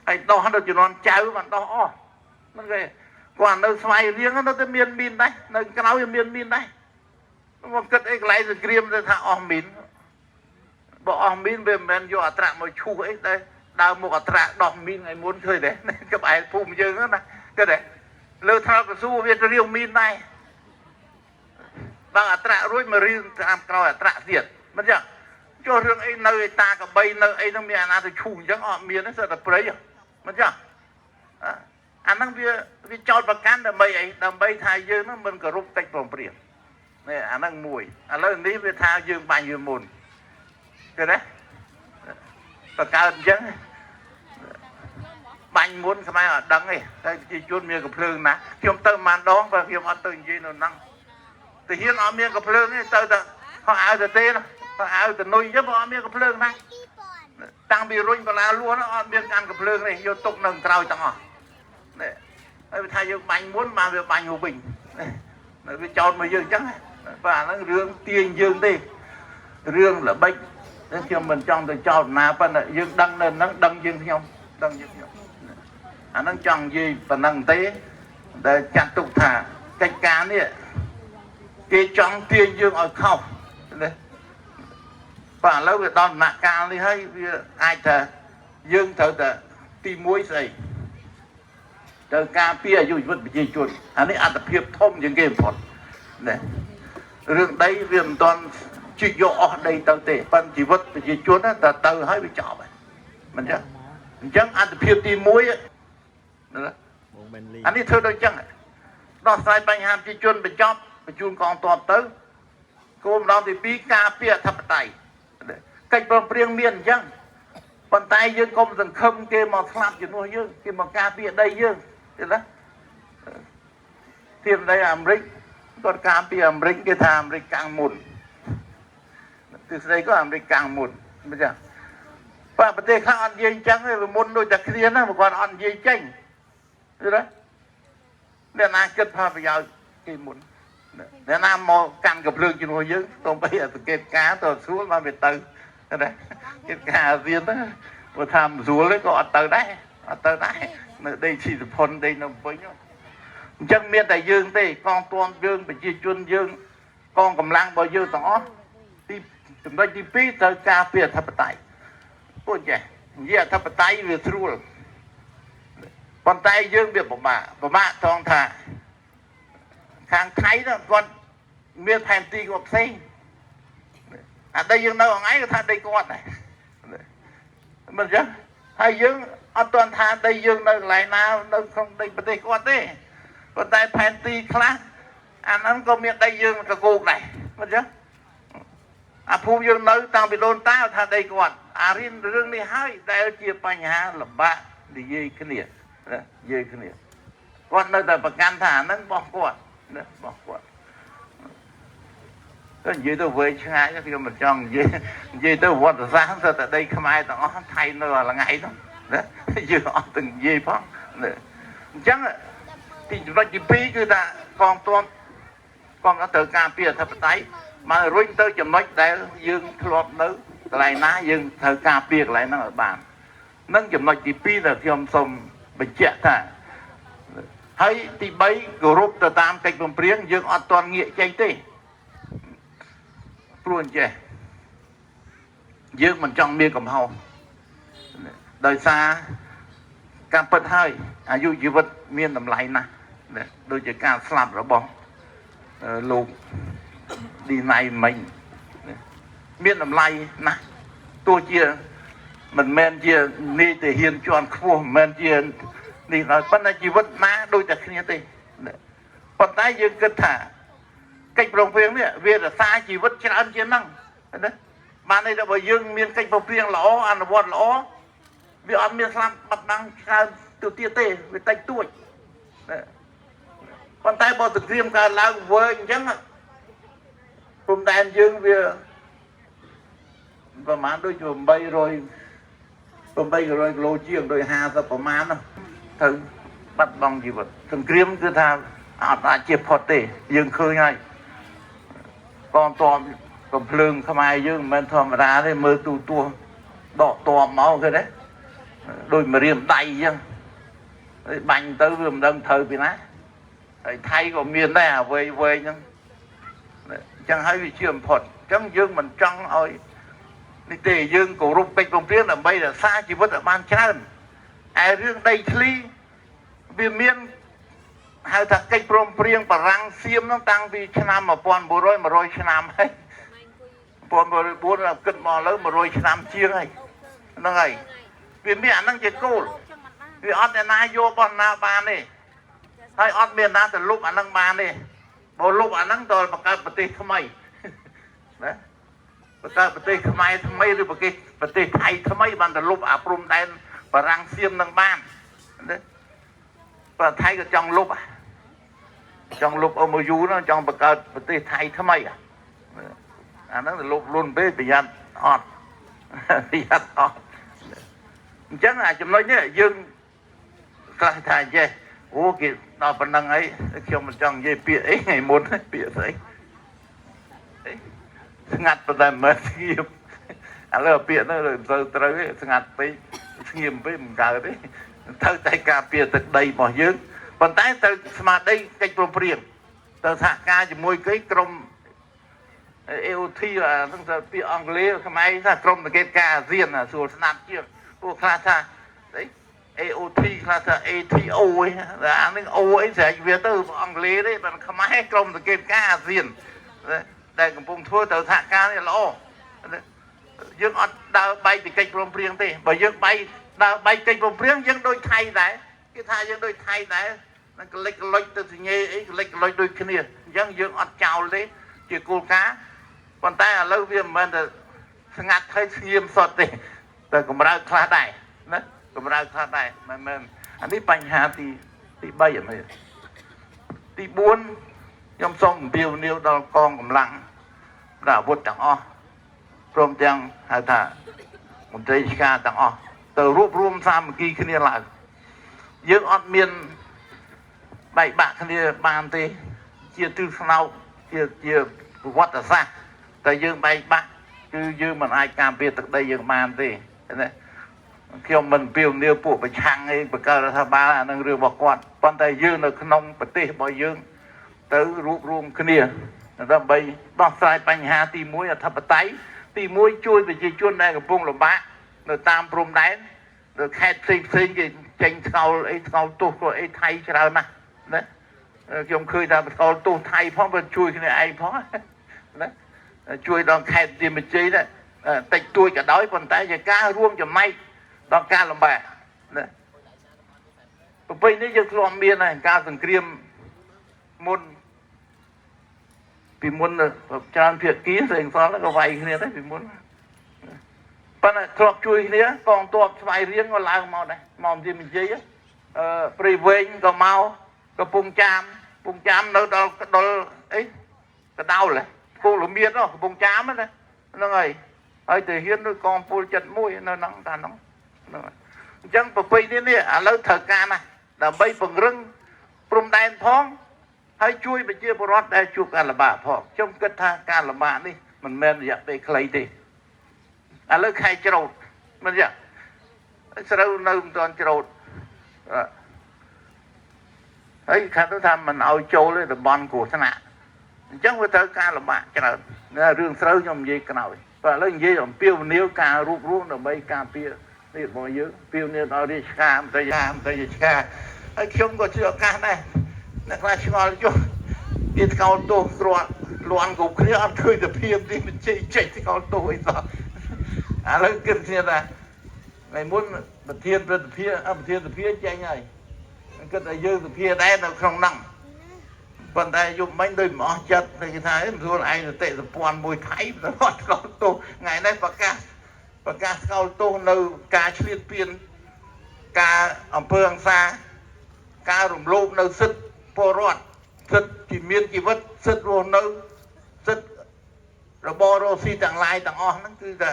hay đo đâu cho non cháu mà đo nó cái còn nơi xoay riêng nó tới miền đấy nơi cái áo miền đấy nó cất cái lại rồi kriêm rồi thà miền bỏ miền về men vô atra mà chu ấy đây đào một atra đỏ miền ngày muốn chơi đấy các bạn phùm dương đó này cái đấy lơ thao cái su về riêu miền này bằng atra rồi mà riêng làm coi atra diệt mất chưa cho riêng ấy nơi ta cả bay nơi ấy nó miền nào thì chu chẳng họ miền nó sợ là prey mất chưa anh đang vì cho bậc cán đầm bay ấy đầm bay thay dương nó mình có rút tách vòng biển này anh đang mùi anh lấy ní về thay dương bao nhiêu mồn cái đấy và cao chứ bánh muốn cái mai ở đắng ấy chỉ chuột miệng gặp lương nè khi ông tơ màn đón và khi ông tơ gì nó năng thì hiến ở miệng gặp lương ấy tơ họ áo từ tê nó họ áo từ nuôi giúp họ miệng gặp lương này tăng bị rung và lá luôn nó ở miệng ăn gặp lương này vô tục nâng trao chẳng họ này thay dương bánh muốn mà về bánh hồ bình này về tròn mà dương chắc và nó rương tiền dương đi rương là bệnh đến khi mình trong từ tròn nào bên này dương đăng lên nó đăng dương nhau đăng dương nhau nó chọn gì và năng tế để chặt tục thả cách cá này cái chọn tiền dương ở không và lâu về đòn nạ cao đi hay ai thờ dương thờ tìm muối dày từ ca pia dù vật bị chuột anh ấy ăn tập hiệp thông những game phật này rừng đấy viêm toàn chỉ do ở đây tao tệ phần chỉ vật bị chuột đó là tao hơi bị chọc mình chứ chẳng ăn tập hiệp tìm muối anh ấy thưa đôi chẳng đó sai bánh hàm chỉ chuột bị chọc bị chuột còn toàn tới cô đó thì bí ca pia thập tay cách bằng riêng miền chẳng bàn tay dương công dần khâm kia mà slap cho nuôi dương kia mà ca pia đây dương đó thêm đây Americ còn cà phê Americ cái thà Americ càng mùn từ đây có Americ càng mùn bây giờ và vấn đề khác ăn dây trắng rồi môn đôi đặc liên á mà còn ăn dây chanh rồi đấy để nào kết hợp với nhau cái mùn để nào mò càng gặp lương cho nuôi dưỡng còn bây giờ từ kết cá từ xuống mà về từ đấy kết cá riêng đó mà tham rùa lấy có từ đấy đây chỉ là phần đây nó với nhau chân miền đại dương đây con toàn dương bị chia chuôn dương con cầm lang bao dương đó thì chúng ta đi phí tới cà phê thập tay ôi trời giờ thập tay về thua con tay dương việc bà mạ toàn thà hàng thái đó con miền thành tì ngọc xây đây dương đâu ngay thà đây con này mình chứ hai dương ở toàn thà đây dương nơi lại nào nơi không đây bật đây con thế còn tại thành tì khác anh nó có miệng đây dương cái cột này mình chứ phu dương nơi tao bị đồn tao thà đây con riêng rương đi hai đây chia bánh hà là bạn đi dây cái này con nơi ta bậc can thả nó bỏ quạt cái gì tôi với ngay cho khi mình chọn gì tôi vọt ra rồi tại đây không ai nó thay nữa là ngày đó vừa từng gì phong chẳng thì chúng ta chỉ phí cứ ta con có từ cà phê thập tay mà rồi tới chấm nói để dương lọt nữ lại ná dương thời cà phê lại nó ở bàn nâng chấm nói chỉ phí là khi ông xong bệnh chết thà hay thì bấy group từ tam cách bằng priếng dương ở toàn nghĩa tranh tê luôn chứ dương mình trong miệng cầm hầu đời xa cam bật hơi dụ chỉ vật miền tầm lại nè đôi chỉ cam slap rồi bong lục đi này mình miền tầm lại nè tôi chia mình men chia đi để hiền chọn khu men chia đi nói bắt là chỉ vật má đôi chỉ kia tê còn tay dương kết thả cách đồng viên đấy về là xa chỉ vật trên ăn chiến năng đấy mà đây là bởi dương miền cách đồng viên lõ ăn vọt lõ vì ăn miền làm mặt năng tiêu tia tê với tay tuổi con tay bỏ thực riêng cả lá với chẳng ạ cùng đàn dương về và má đôi chùm bay rồi lô chiêng đôi hà ra bỏ má nó thử bắt bằng gì vật thằng kiếm cứ tha đã chếp phọt tê dương khơi ngay con tòm còn phường không ai dương men thòm ra đây mơ tu tua đỏ tòm máu cái đấy đôi mà riêng đầy chứ bánh tới vườn đông thờ bị ná thay của miền đây à về nhưng chẳng hay bị trường phật chẳng dương mình trăng ơi đi tề dương cổ rục cách công tiến là bây giờ xa chỉ vẫn ở ban chân ai riêng đây thli vì miền hai thằng cách prom prieng và răng xiêm nó tăng vì năm mà pon bồ rồi mà rồi năm hay pon bồ rồi buôn là cất mò lớn mà rồi năm chiêng hay nó này vì mẹ nó chỉ cô vì ọt này na vô con na ba này hay ọt miền na từ lúc anh đang ba này bộ lúc anh đang rồi bạc bạc tê không mày đấy bạc tê không mày tham mày rồi bạc tê thay tham mày ban từ lúc à prom đen và răng xiêm đang ban đấy và thay cái trong lúc ông mưu du nó trong bạc tê thay tham mày à nó từ lúc luôn bê bị ăn ọt bị ăn ọt chắc là chúng nói nhé dương cái thằng gì ô kì nó phần năng ấy khi mà chẳng gì bịa ấy ngày muốn bịa đấy ngặt vào đây mà nghiêm là bịa nó rồi tới ngặt với nghiêm với mình cả đấy thâu tay cà bịa từ đây bỏ dương còn tái từ mà đây cách pro prieng từ thả ca chỉ môi cái crom yêu thi là thằng bịa Anglais không ai ra crom cái ca riêng là sùa snap chưa ô kha đấy AOT là ATO ấy là anh O ấy sẽ viết từ Anglais đấy bạn không ai trong cái ca riêng đây cũng vùng thua từ thả ca này lo dương ở đào bay thì cách prom prieng thế bởi dương bay đào bay cách prom prieng dương đôi thay đấy cái thay dương đôi thay đấy nó lệch từ nhê ấy lệch đôi kia dương ở chào đấy chỉ cô cá còn tay là lâu viêm mà ngặt thấy nghiêm sọt thìแต่ก็มาได้คลาได้นะก็มาได้คลาได้มันอันนี้ปัญหาที่ใบอย่างไรที่บุญยมส่งเบียวนิ้วดอลกองกำลังดาวุฒิต่างอ้อพร้อมจังหาท่าผมใจชิกาต่างอ้อแต่รวบรวมซ้ำกี่คืนนี้ละเยอะอดเมียนใบบะคืนนี้บานตีเจียตื้อสนาวเจียวัดศาสตร์แต่เยอะใบบะคือยืมมันไอ้การเปลี่ยนตึกได้ยังมาสิเนี่ยเกี่ยวมันเปลี่ยนเนื้อปูไปช่างไอ้ประกาศรัฐบาลนั่งเรือบอกก่อนตอนแต่ยืมในขนมปฏิบัติยืมtới รูปรวมขึ้นเนี่ยเราไปต้องใส่ปัญหาตีมวยทับไตตีมวยช่วยไปช่วยได้กับพวกเราบ้าเราตามพรมแดนเราแค่สิ่งเจงเขาตัวไอ้ไทยจะเรานะเนี่ยเกี่ยวเคยทำเขาตัวไทยเพราะมันช่วยขึ้นไอ้เพราะนะช่วยดองแค่ดีมันจีนะแต่ช่วยกับđóiคนแต่จะกล้าร่วมจะไม่ดองกล้าลำบากนะปีนี้จะรวมเมียนะการสังเกตมุนปีมุนจานเพียรกี้เสียงซ้อนแล้วก็ไวขึ้นเนี่ยได้ปีมุนปัญหาครอบช่วยเนี่ยกองตัวสบายเรียงก็ล้างเมาได้มองดีมันจีปริเวณก็เมาก็ปุ่งจามเราเอ้ยก็เดาเลยcô lùm miên đó vùng chám đó nó ngày ấy thì hiến đôi con phu chật mũi nó nóng ta nóng chẳng phải quay đi nè à lớn thờ ca này là bay phần rừng prum đen phong hay chui bị chia bọt đây chui cả là bà phong trong kết tha ca là bà đi mình men dẹp về clay đi à lớn khai trâu mình dẹp sao đâu toàn trâu ấy khá tôi tham mình ao trâu lên là bon của thế nào chẳng phải tới ca là bạn cho nên rương sâu nhom gì cái nào và lấy gì làm piêu nếu ca rút rồi bay ca piêu đi mọi thứ piêu nếu nó đi ca tới ca ấy không có chưa ca này là cho chút đi cao tô loạn cục kia ăn chơi được piêu đi mình chạy thì cao tô ấy sao à lấy cái kia là ngày muốn bật thiên từ phía chạy này cái là dư từ phía đây là không nặng còn đây dùng bánh đôi mỏ chật thì cái thái rồi anh là tệ là toàn mùi thái nó ngọt cao tô ngày nay bạc ca cao tô nâu cá liên piên ការអំពើហិង្សាការរំលោភនៅសិទ្ធិពលរដ្ឋសិទ្ធិជំនាញជីវិតសិទ្ធិរស់នៅសិទ្ធិរបររស់ស៊ីទាំងឡាយទាំងអស់ហ្នឹងគឺថា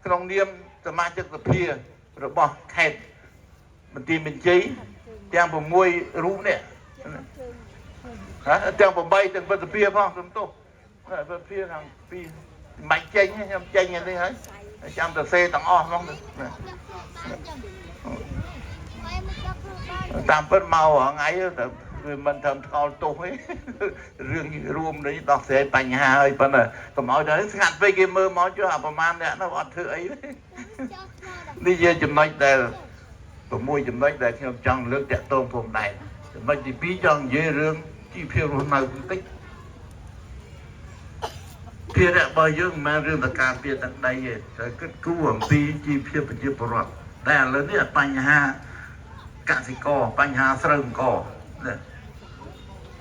ក្នុងនាមសមាជិកសភារបស់ខេត្តបន្ទាយមានជ័យទាំង6រូបនេះទាំង8ទាំងពិទ្ធភាពផងសំទោសពិទ្ធភាពខាងពីមិនចេញខ្ញុំចេញនេះហើយចាំទៅសេទាំងអស់ហ្មងតាមពិតមកថ្ងៃទៅវាមិនធ្វើថ្កោលទោសទេរឿងរួមនេះដោះស្រាយបញ្ហាហើយប៉ុន្តែកុំឲ្យទៅស្ងាត់ពេកគេមើលមកចុះអាប្រហែលអ្នកនោះអត់ធ្វើអីទេនេះជាចំណុចដែល6ចំណុចដែលខ្ញុំចង់លើកតាក់ទងព្រំដែនចំណុចទី2ចង់និយាយរឿងជីវភាពរស់នៅបន្តិចភារៈរបស់យើងមិនមែនរឿងតការពារទឹកដីទេត្រូវគិតគូរអំពីជីវភាពប្រជាពលរដ្ឋតែឥឡូវនេះបញ្ហាកសិករបញ្ហាស្រូវអង្គណា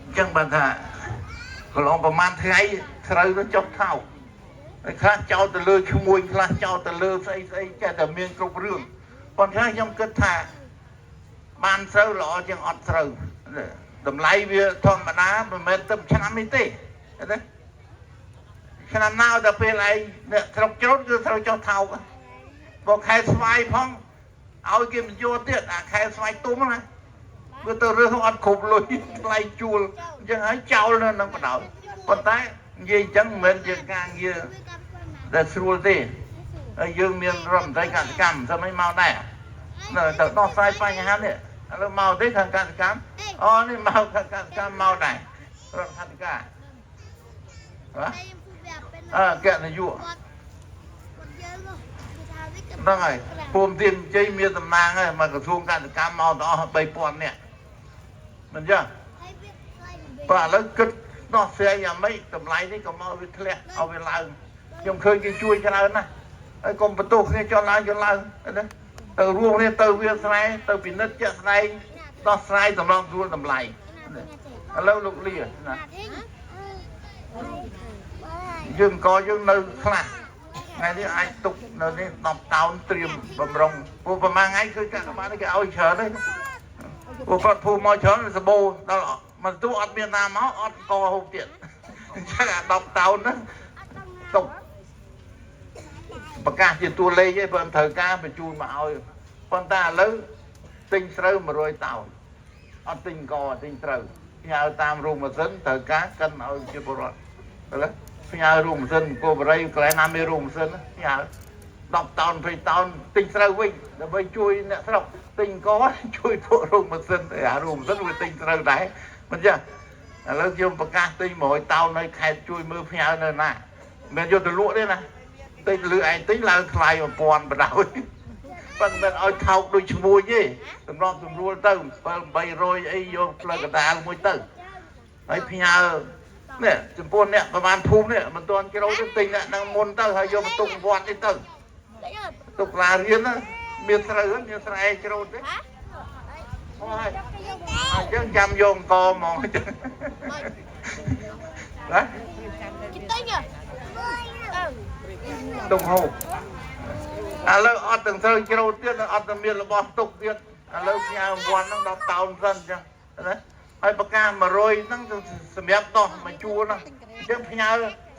អញ្ចឹងបានថាកន្លងប្រហែលថ្ងៃស្រូវទៅចុះថោកហើយខ្លះចោលទៅលើឈ្មួញខ្លះចោលទៅលើស្អីចេះតែមានគ្រប់រឿងប៉ុន្តែខ្ញុំគិតថាបានស្រូវល្អជាងអត់ស្រូវតម្លៃវាធម្មតាមិនមែនទៅឆ្នាំនេះទេណាឆ្នាំណាដល់ពេលឯងអ្នកស្រុកជ្រូតគឺត្រូវចុះថោកបើខែស្វាយផងឲ្យគេបញ្យកទៀតអាខែស្វាយទុំណាវាទៅរើសអត់គ្រប់លុយថ្លៃជួលអញ្ចឹងហើយចោលនៅនឹងបដោតប៉ុន្តែនិយាយអញ្ចឹងមិនមែនជាការងារដែលស្រួលទេហើយយើងមានរដ្ឋមន្ត្រីកសិកម្មស្មិនមកដែរនៅទៅដោះស្រាយបញ្ហានេះឥឡូវមកទេខាងកសិកម្មអូនេះមកខាងកសិកម្មមកដែររដ្ឋាភិបាលកណយុហ្នឹងហើយភូមិទានជ័យមានតំណាងហើយមកក្រសួងកសិកម្មមកដល់3000នាក់មិនចឹងបើឥឡូវគិតដោះស្រាយយ៉ាងម៉េចតម្លៃនេះក៏មកវាធ្លាក់ឲ្យវាឡើងខ្ញុំឃើញគេជួយច្រើនណាស់ហើយកុំបន្ទោសគ្នាចុះឡើងណាទៅរួមគ្នាទៅវាស្រែទៅពិនិត្យជាក់ស្ដែងដោះស្រាយសម្រាប់ស្រួលតម្លៃឥឡូវលោកលាណាយើងក៏យើងនៅខ្លះថ្ងៃនេះអាចទុកនៅនេះ10តោនត្រៀមបំរុងព្រោះប្រហែលថ្ងៃគឺកាកបាទគេឲ្យច្រើនទេព្រោះគាត់ភូមិមកច្រើនសបោដល់មកទូអត់មានណាមកអត់កហូបទៀតអញ្ចឹងអា10តោនហ្នឹងទុកប្រកាសជាតួលេខឯងព្រមត្រូវការបញ្ជូនមកឲ្យប៉ុន្តែឥឡូវទិញស្រូវ100តោនអត់ទិញកទិញស្រូវផ្ញើតាមរោងម៉ាស៊ីនត្រូវការកិនឲ្យជាពលរដ្ឋឥឡូវផ្ញើរោងម៉ាស៊ីនអង្គរបរិយកន្លែងណាមានរោងម៉ាស៊ីនផ្ញើ10តោន20តោនទិញស្រូវវិញដើម្បីជួយអ្នកស្រុកទិញកជួយពួករោងម៉ាស៊ីនអារោងម៉ាស៊ីនវាទិញស្រូវដែរមិនចឹងឥឡូវខ្ញុំប្រកាសទិញ100តោននៅខេត្តជួយមើលផ្ញើនៅណាមិនយកទៅលក់ទេណាទិញលឺឯងទិញឡើងថ្លៃ1000បដ ாய் ប៉ុន្តែមិនឲ្យថោកដូចឈ្មួញទេសម្រាប់ស្រួលទៅ700អីយកផ្លូវកណ្ដាលមួយទៅហើយផ្ញើនេះចំពោះអ្នកប្រហែលភូមិនេះមិនទាន់ជ្រៅទៅទិញអ្នកនឹងមុនទៅហើយយកបន្ទុកវត្តនេះទៅទុកឡារៀនមានស្រូវមានស្រែជ្រៅទេអូយអញ្ចឹងចាំយកអង្គហ្មងអញ្ចឹងណាទុកហូបឥឡូវអត់ទាំងស្រូវជ្រៅទៀតអត់ទាំងមានរបស់ទុកទៀតឥឡូវផ្ញើវត្តហ្នឹង10តោនសិនអញ្ចឹងណាហើយប្រកាស100ហ្នឹងសម្រាប់ដោះមួយជួរហ្នឹងអញ្ចឹងផ្ញើ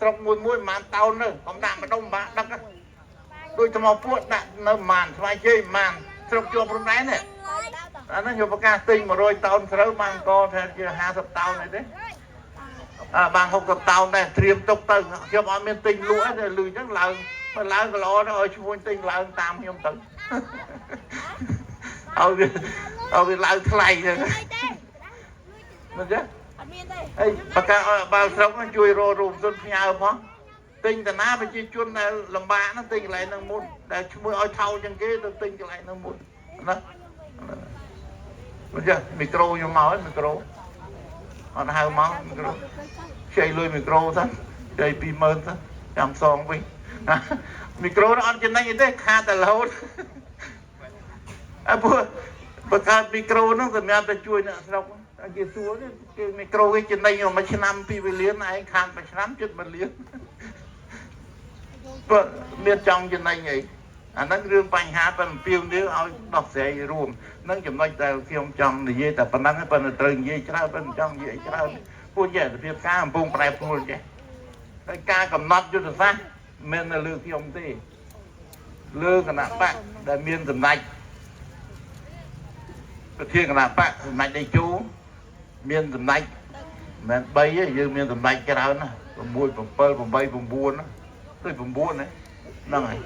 ស្រុកមួយប្រហែលតោនទៅកុំដាក់ម្ដុំបាក់ដឹកដូចថ្មពួកដាក់នៅប្រហែលស្វាយជ័យប្រហែលស្រុកជាប់ព្រំដែននេះអាហ្នឹងយកប្រកាសទិញ100តោនស្រូវបានកថាជា50តោនអីទេបាន60តោនដែរត្រៀមទុកទៅខ្ញុំអត់មានទិញលក់ទេលឺអញ្ចឹងឡើងបើឡើងក៏ល្អទៅឲ្យឈ្មោះទិញឡើងតាមខ្ញុំទៅឲ្យវាឡើងថ្លៃហ្នឹងមិនទេអត់មានទេហើយប្រកាសឲ្យបាល់ស្រុកជួយរករូបសុនផ្ញើផងទិញតាណាប្រជាជនដែលលំបាកហ្នឹងទិញកន្លែងហ្នឹងមុនដែលឈ្មោះឲ្យថោកជាងគេទៅទិញកន្លែងហ្នឹងមុនណាមិនទេមីក្រូខ្ញុំមកហើយមីក្រូអត់ហៅមកមីក្រូខ្ចីលុយមីក្រូទៅខ្ចី20000ទៅចាំសងវិញមីក្រូអត់ចំណេញអីទេខាតតែរហូតព្រោះបង្កើតមីក្រូហ្នឹងសម្រាប់តែជួយអ្នកស្រុកគេសួរគេមីក្រូគេចំណេញមួយឆ្នាំ2លានឯងខាតមួយឆ្នាំជិត1លានព្រោះមានចង់ចំណេញអី អាហ្នឹងរឿងបញ្ហាប៉ុន្តែពីវនេះឲ្យដោះស្រាយរួមនឹងចំណុចដែលខ្ញុំចង់និយាយតែប៉ុណ្ណឹងប៉ុន្តែត្រូវនិយាយច្រើនប៉ុន្តែចង់និយាយច្រើនពួកយន្តភាពការកំពុងប្រែប្រួលចេះហើយការកំណត់យុទ្ធសាស្ត្រមិននៅលើខ្ញុំទេលើគណៈបកដែលមានសម្ដេចប្រធានគណៈបកសម្ដេចដេជោមានសម្ដេចមិន3ទេយើងមានសម្ដេចច្រើនណា6 7 8 9ទៅ9ហ្នឹងហើយ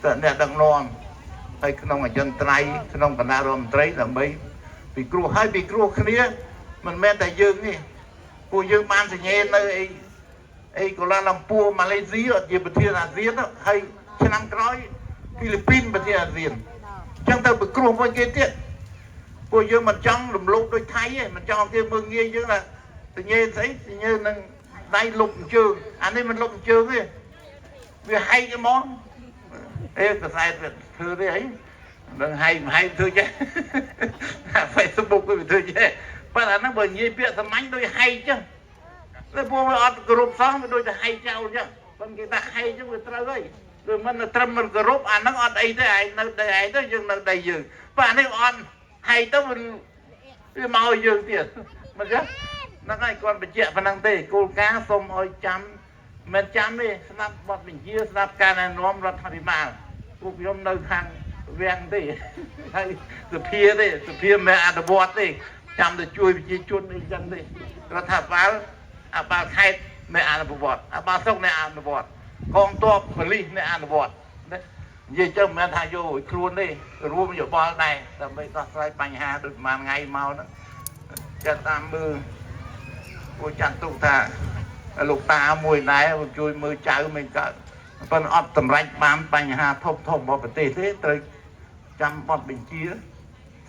តែអ្នកដឹកនាំហើយក្នុងអចិន្ត្រៃយ៍ក្នុងគណៈរដ្ឋមន្ត្រីដើម្បីពីគ្រោះហើយពីគ្រោះគ្នាមិនមែនតែយើងទេពួកយើងបានសញ្ញេនៅអីកូឡាឡាំពួរម៉ាឡេស៊ីជាប្រធានអាស៊ានហើយឆ្នាំក្រោយហ្វីលីពីនប្រធានអាស៊ានអញ្ចឹងទៅពីគ្រោះវិញគេទៀតពួកយើងមិនចង់រំលោភដូចថៃទេមិនចង់គេមើលងាយយើងថាសញ្ញេស្អីសញ្ញេនឹងដៃលុបជើងអានេះមិនលុបជើងទេវាហែកហ្មងអេកសែតធ្វើទេអីនឹងហែកធ្វើចេះ Facebook វាធ្វើចេះប៉ុន្តែអាហ្នឹងបើនិយាយពាក្យសាមញ្ញដូចហែកចឹងតែពួកវាអត់គោរពសោះវាដូចតែហែកចោលចឹងប៉ុន្តែគេថាហែកចឹងវាត្រូវហើយវាមិនត្រឹមមិនគោរពអាហ្នឹងអត់អីទេឯងនៅដីឯងទៅយើងនៅដីយើងប៉ុន្តែអានេះអត់ហែកទៅវាមកយើងទៀតមិនចឹងហ្នឹងហើយគាត់បញ្ជាក់ប៉ុណ្ណឹងទេគោលការណ៍សូមឲ្យចាំមិនចាំទេស្ដាប់បទបញ្ជាស្ដាប់ការណែនាំរដ្ឋាភិបាលពួកខ្ញុំនៅខាងវាំងទេហើយសភាទេសភាមិនអនុវត្តទេចាំទៅជួយប្រជាជនអីចឹងទេរដ្ឋាភិបាលអាបាលខេត្តមិនអនុវត្តអាបាលស្រុកមិនអនុវត្តកងទ័ពប៉ូលីសមិនអនុវត្តនិយាយចឹងមិនមែនថាយកខ្លួនទេរួមយោបល់ដែរដើម្បីដោះស្រាយបញ្ហាដូចប្រហែលថ្ងៃមកហ្នឹងចាត់តាមមើលពួកចាត់ទុកថាលោកតាមួយដែរជួយមើលចៅមិនកើតប៉ុន្តែអត់សម្រេចបានបញ្ហាធំរបស់ប្រទេសទេត្រូវចាំបទបញ្ជា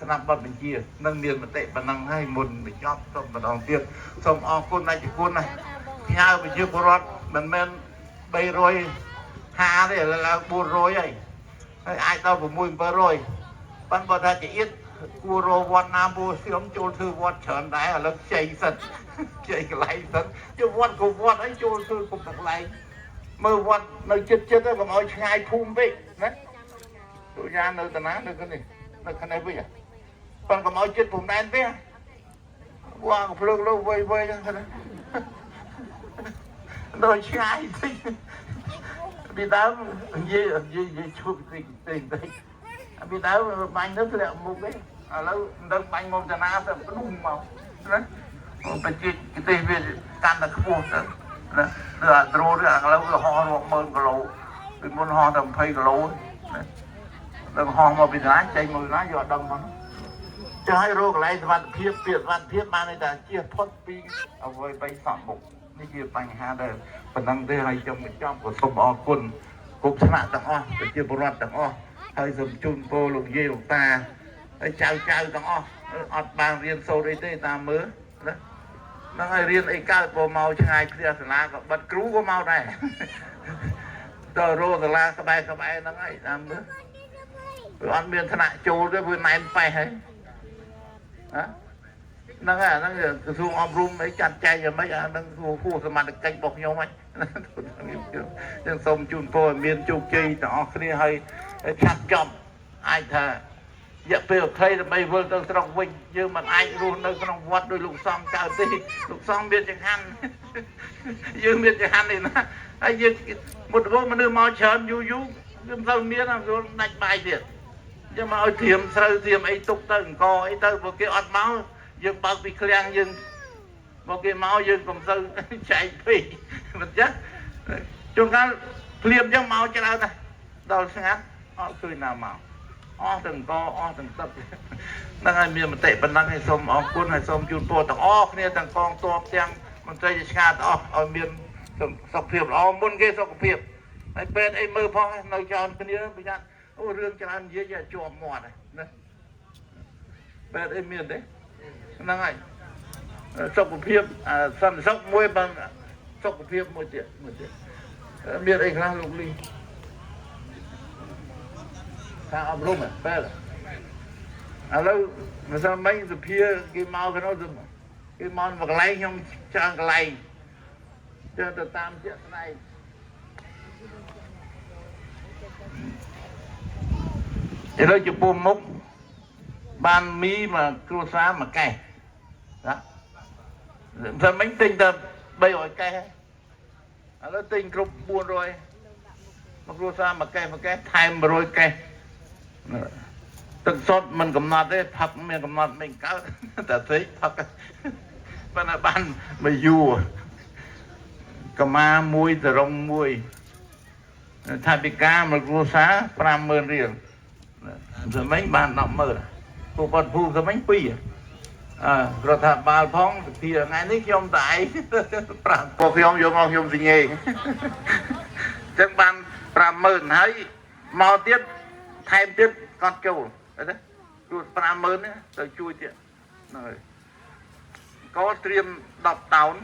ស្ដាប់បទបញ្ជានឹងមានមតិប៉ុណ្ណឹងហើយមុនបញ្ចប់សូមម្ដងទៀតសូមអរគុណអាជីគុណណាផ្ញើប្រជាពលរដ្ឋមិនមែន350ទេឥឡូវឡើង400ហើយអាចដល់6 700ប៉ុន្តែបើថាជាអៀតគួររវត្តណាពូខ្ញុំចូលធ្វើវត្តច្រើនដែរឥឡូវខ្ចីសិនខ្ចីកន្លែងសិនចូលវត្តក៏វត្តអីចូលធ្វើគ្រប់កន្លែងមើលវត្តនៅចិត្តទៅកុំឲ្យឆ្ងាយភូមិពេកណាទូយ៉ាងនៅតាណានៅខាងនេះនៅខាងនេះវិញប៉ុន្តែកុំឲ្យចិត្តភូមិដែនពេកវ៉ាភ្លើងលោវៃចឹងទៅដល់ឆ្ងាយតិចពីដើមនិយាយឈប់តិចពីដើមបាញ់ទៅធ្លាក់មុខទេឥឡូវមិនដឹងបាញ់មកតាណាទៅផ្ដុំមកណាបញ្ជាទេសវាកាន់តែខ្ពស់ទៅណាឬអាដ្រូនឥឡូវវាហោះរាប់ម៉ឺនគីឡូពីមុនហោះតែ20គីឡូណាដល់ហោះមកពីណាចេញមកណាយកអត់ដឹងមកចាឲ្យរកកន្លែងសុវត្ថិភាពពាក្យសុវត្ថិភាពបានន័យថាជៀសផុតពីអ្វីបីសក់មុខនេះជាបញ្ហាដែលប៉ុណ្ណឹងទេហើយខ្ញុំបញ្ចប់ក៏សូមអរគុណគ្រប់ថ្នាក់ទាំងអស់ប្រជាពលរដ្ឋទាំងអស់ហើយសូមជូនពរលោកយាយលោកតាហើយចៅទាំងអស់អត់បានរៀនសូត្រអីទេតាមមើលណាហ្នឹងហើយរៀនអីកើតពមកឆ្ងាយផ្ទះសាលាក៏បិទគ្រូក៏មកដែរទៅរកសាលាក្បែរហ្នឹងហើយតាមមើលវាអត់មានថ្នាក់ចូលទេវាណែនប៉េះហើយហ្នឹងហើយហ្នឹងក្រសួងអប់រំអីចាត់ចែងយ៉ាងម៉េចអាហ្នឹងគួរសមត្ថកិច្ចរបស់ខ្ញុំហ្នឹងចឹងសូមជូនពរឲ្យមានជោគជ័យទាំងអស់គ្នាហើយឆាប់ចប់អាចថារយៈពេល20ដើម្បីវិលទៅស្រុកវិញយើងមិនអាចរស់នៅក្នុងវត្តដោយលោកសំកើតទេលោកសំមានចង្ហាន់យើងមានចង្ហាន់នេះណាហើយយើងមុតវងមនុស្សមកច្រើនយូរយើងមិនសូវមានយើងដាច់បាយទៀតយើងមកឲ្យធៀមស្រូវធៀមអីទុកទៅអង្គអីទៅព្រោះគេអត់មកយើងបើកពីឃ្លាំងយើងមកគេមកយើងកុំសូវចែកពេកមិនចឹងជួនកាលភ្លាមចឹងមកច្រើនណាស់ដល់ស្ងាត់អត់ឃើញណាមកអស់ទាំងកអស់ទាំងទឹកហ្នឹងហើយមានមតិប៉ុណ្ណឹងហើយសូមអរគុណហើយសូមជូនពរទាំងអស់គ្នាទាំងកងទ័ពទាំងមន្ត្រីរាជការទាំងអស់ឲ្យមានសុខភាពល្អមុនគេសុខភាពហើយពេទ្យអីមើលផងនៅច្រើនគ្នាប្រយ័ត្នអូរឿងច្រើននិយាយជាប់មាត់ហើយណាពេទ្យអីមានទេហ្នឹងហើយសុខភាពសន្តិសុខមួយbằngសុខភាពមួយទៀតមានអីខ្លះលោកលីខាងអប់រំបែរឥឡូវមិនសមមិញសភាគេមកគេមកកន្លែងខ្ញុំច្រើនកន្លែងទៅតាមជាក់ស្ដែង rồi chụp bùm múc ban mí mà cua xá mà cay đó giờ bánh tinh ta bây rồi cay nó tinh cục buồn rồi mà cua xá mà cay thay mà rồi cay từng sốt mình cầm nát đấy phật mình cầm nát mình cáo ta thấy phật bên là ban mà dù cầm ma mui từ rong mui thay bị cá mà cua xá 50,000 riêng rồi mấy bàn nọ mơ cô còn phu rồi mấy pi rồi thà bà phong thì ngày nấy không tại cô không vô ngon không gì nghề chắc ban 50,000 thấy mò tiết thêm tiết con trâu đấy chuột 50,000 đấy rồi chui tiện rồi có triêm đọc tàu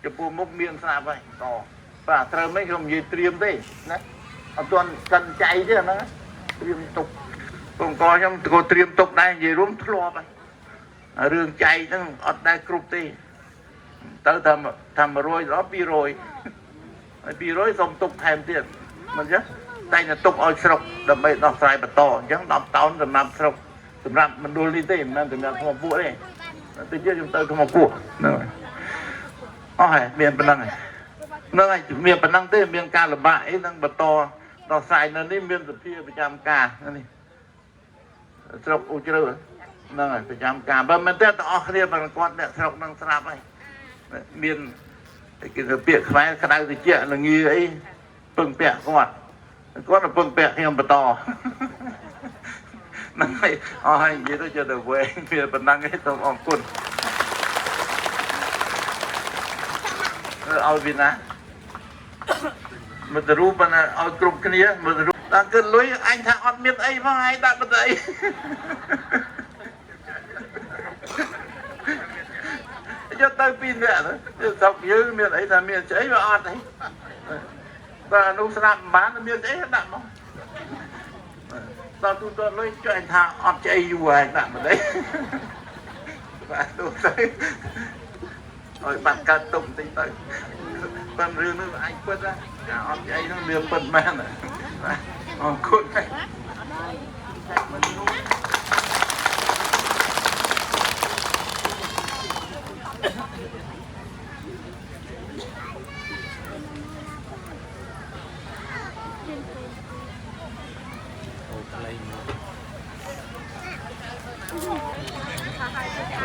chụp bùa mốc miệng xa vậy có và thơ mấy không gì triêm đấy đấy toàn cần chạy chứ nó triêm tục còn coi trong cô triêm tục đây gì đúng thua vậy rừng chạy nó ở đây cục tì tới thầm rồi đó pi rồi xong tục thêm tiền mình chứ đây là tục ở sọc đầm bể đọc sai bật to chẳng đọc tao đầm nằm sọc đầm nằm mình đuôi đi tìm nên đầm nằm không một đây từ trước chúng tôi không một cuộc nữa ôi miền Bắc này nơi miền Bắc năng thế miền ca là bãi năng bật to đọc sai nên đi miền từ phía bị chạm ca này sọc u chưa năng phải chạm ca và mình tết ở kia bằng con để sọc năng sạp này miền cái việc phải cái này thì chuyện là nghi ấy bưng bẹ con là bưng bẹ khi mà to năng này ôi vậy tôi chưa được về miền Bắc năng ấy tôi ông quân ao Việt Nam mình từ lúc mà ao cục cái này mình từ lúc đang cơn lối anh thằng ăn miếng ấy mà ai đặt bên đấy cho tôi pin mẹ nữa đọc như miền ấy là miền cháy và ăn đấy và nấu sẵn bán là miền cháy hết đạn không tao tôi lối cho anh thằng ăn cháy dù anh đạn ở đấy và tôi thấy rồi bạn ca tụng tinh tới con rương nó anh quên ra ăn cháy nó miền phần men này cốt này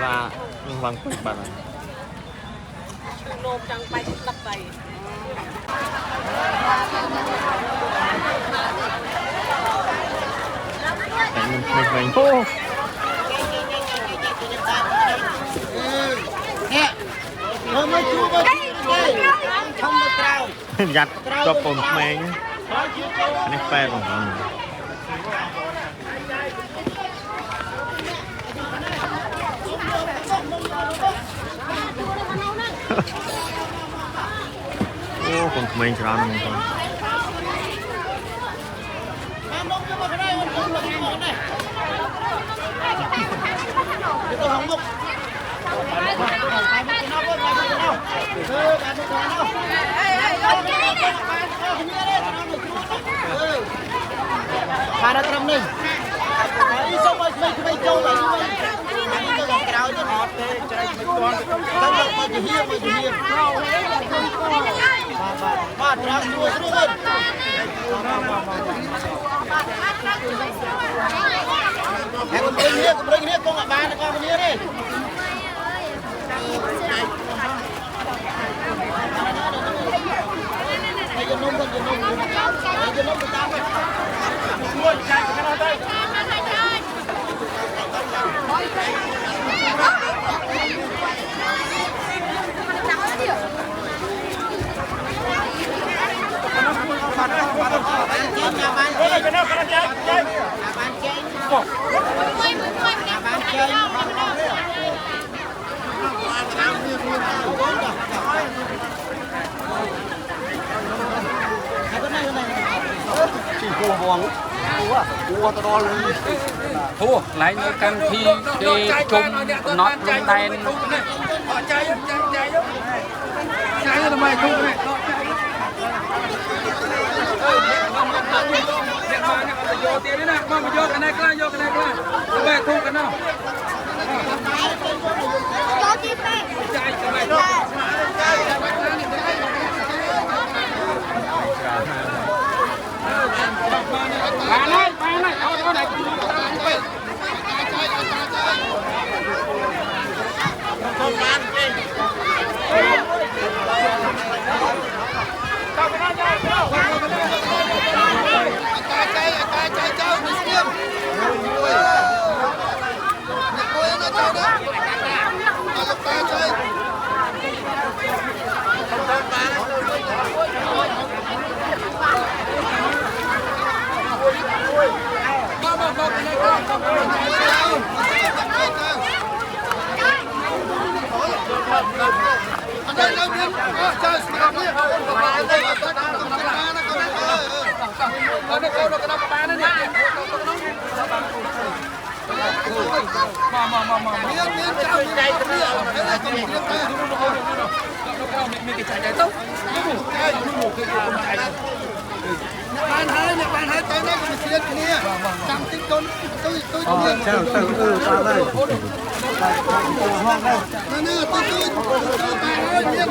và vâng bạn này lôm chẳng bay đập bay mình giặt cho cồn mè nhé anh em phe còn ô còn mình cho nó con Ba đã trầm đi. Đi xong rồi mày trâu lại đi mày. Anh cho còn cào cho ngọt thế, chơi mấy con. Tao được mày hiền. Ba trắng đuôi luôn. Em cầm lên here con ba nó con here đi. Hãy subscribe cho kênh Ghiền Mì Gõ để không bỏ lỡ những video hấp thua lại nơi căn thi đi chung nót luôn đen chạy là mày chung này vô tiền đấy nè, mà vô cái này ខ្លះយកកន្លែងខ្លះទៅធូបកណ្ដោចូលទីពេក ចាយកន្លែងបានហើយអត់ដល់ពេក បានហើយទៅនេះក៏មិនស្លៀកគ្នាចាំតិចកូនទៅចាំទៅបានហើយ នៅទៅបានហើយមា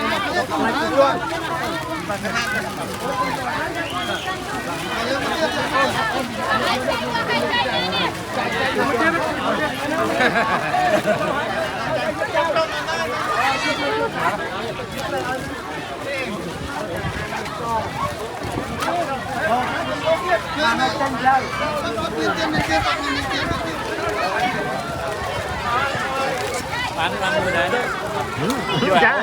នបានមួយដែរ ចា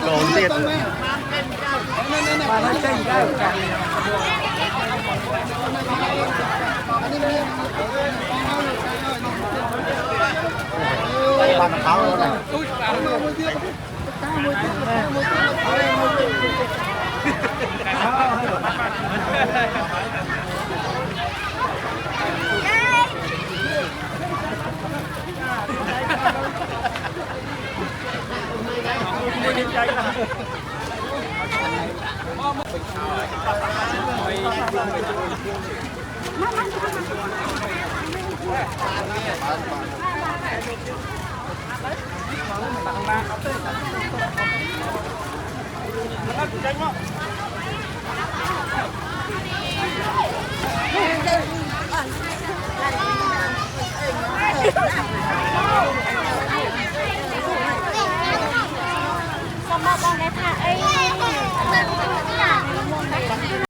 កូនទៀត បានហើយចេញដែរ បានខោណា ទូចបានមួយទៀត Hãy subscribe cho kênh Ghiền Mì Gõ để không bỏ lỡ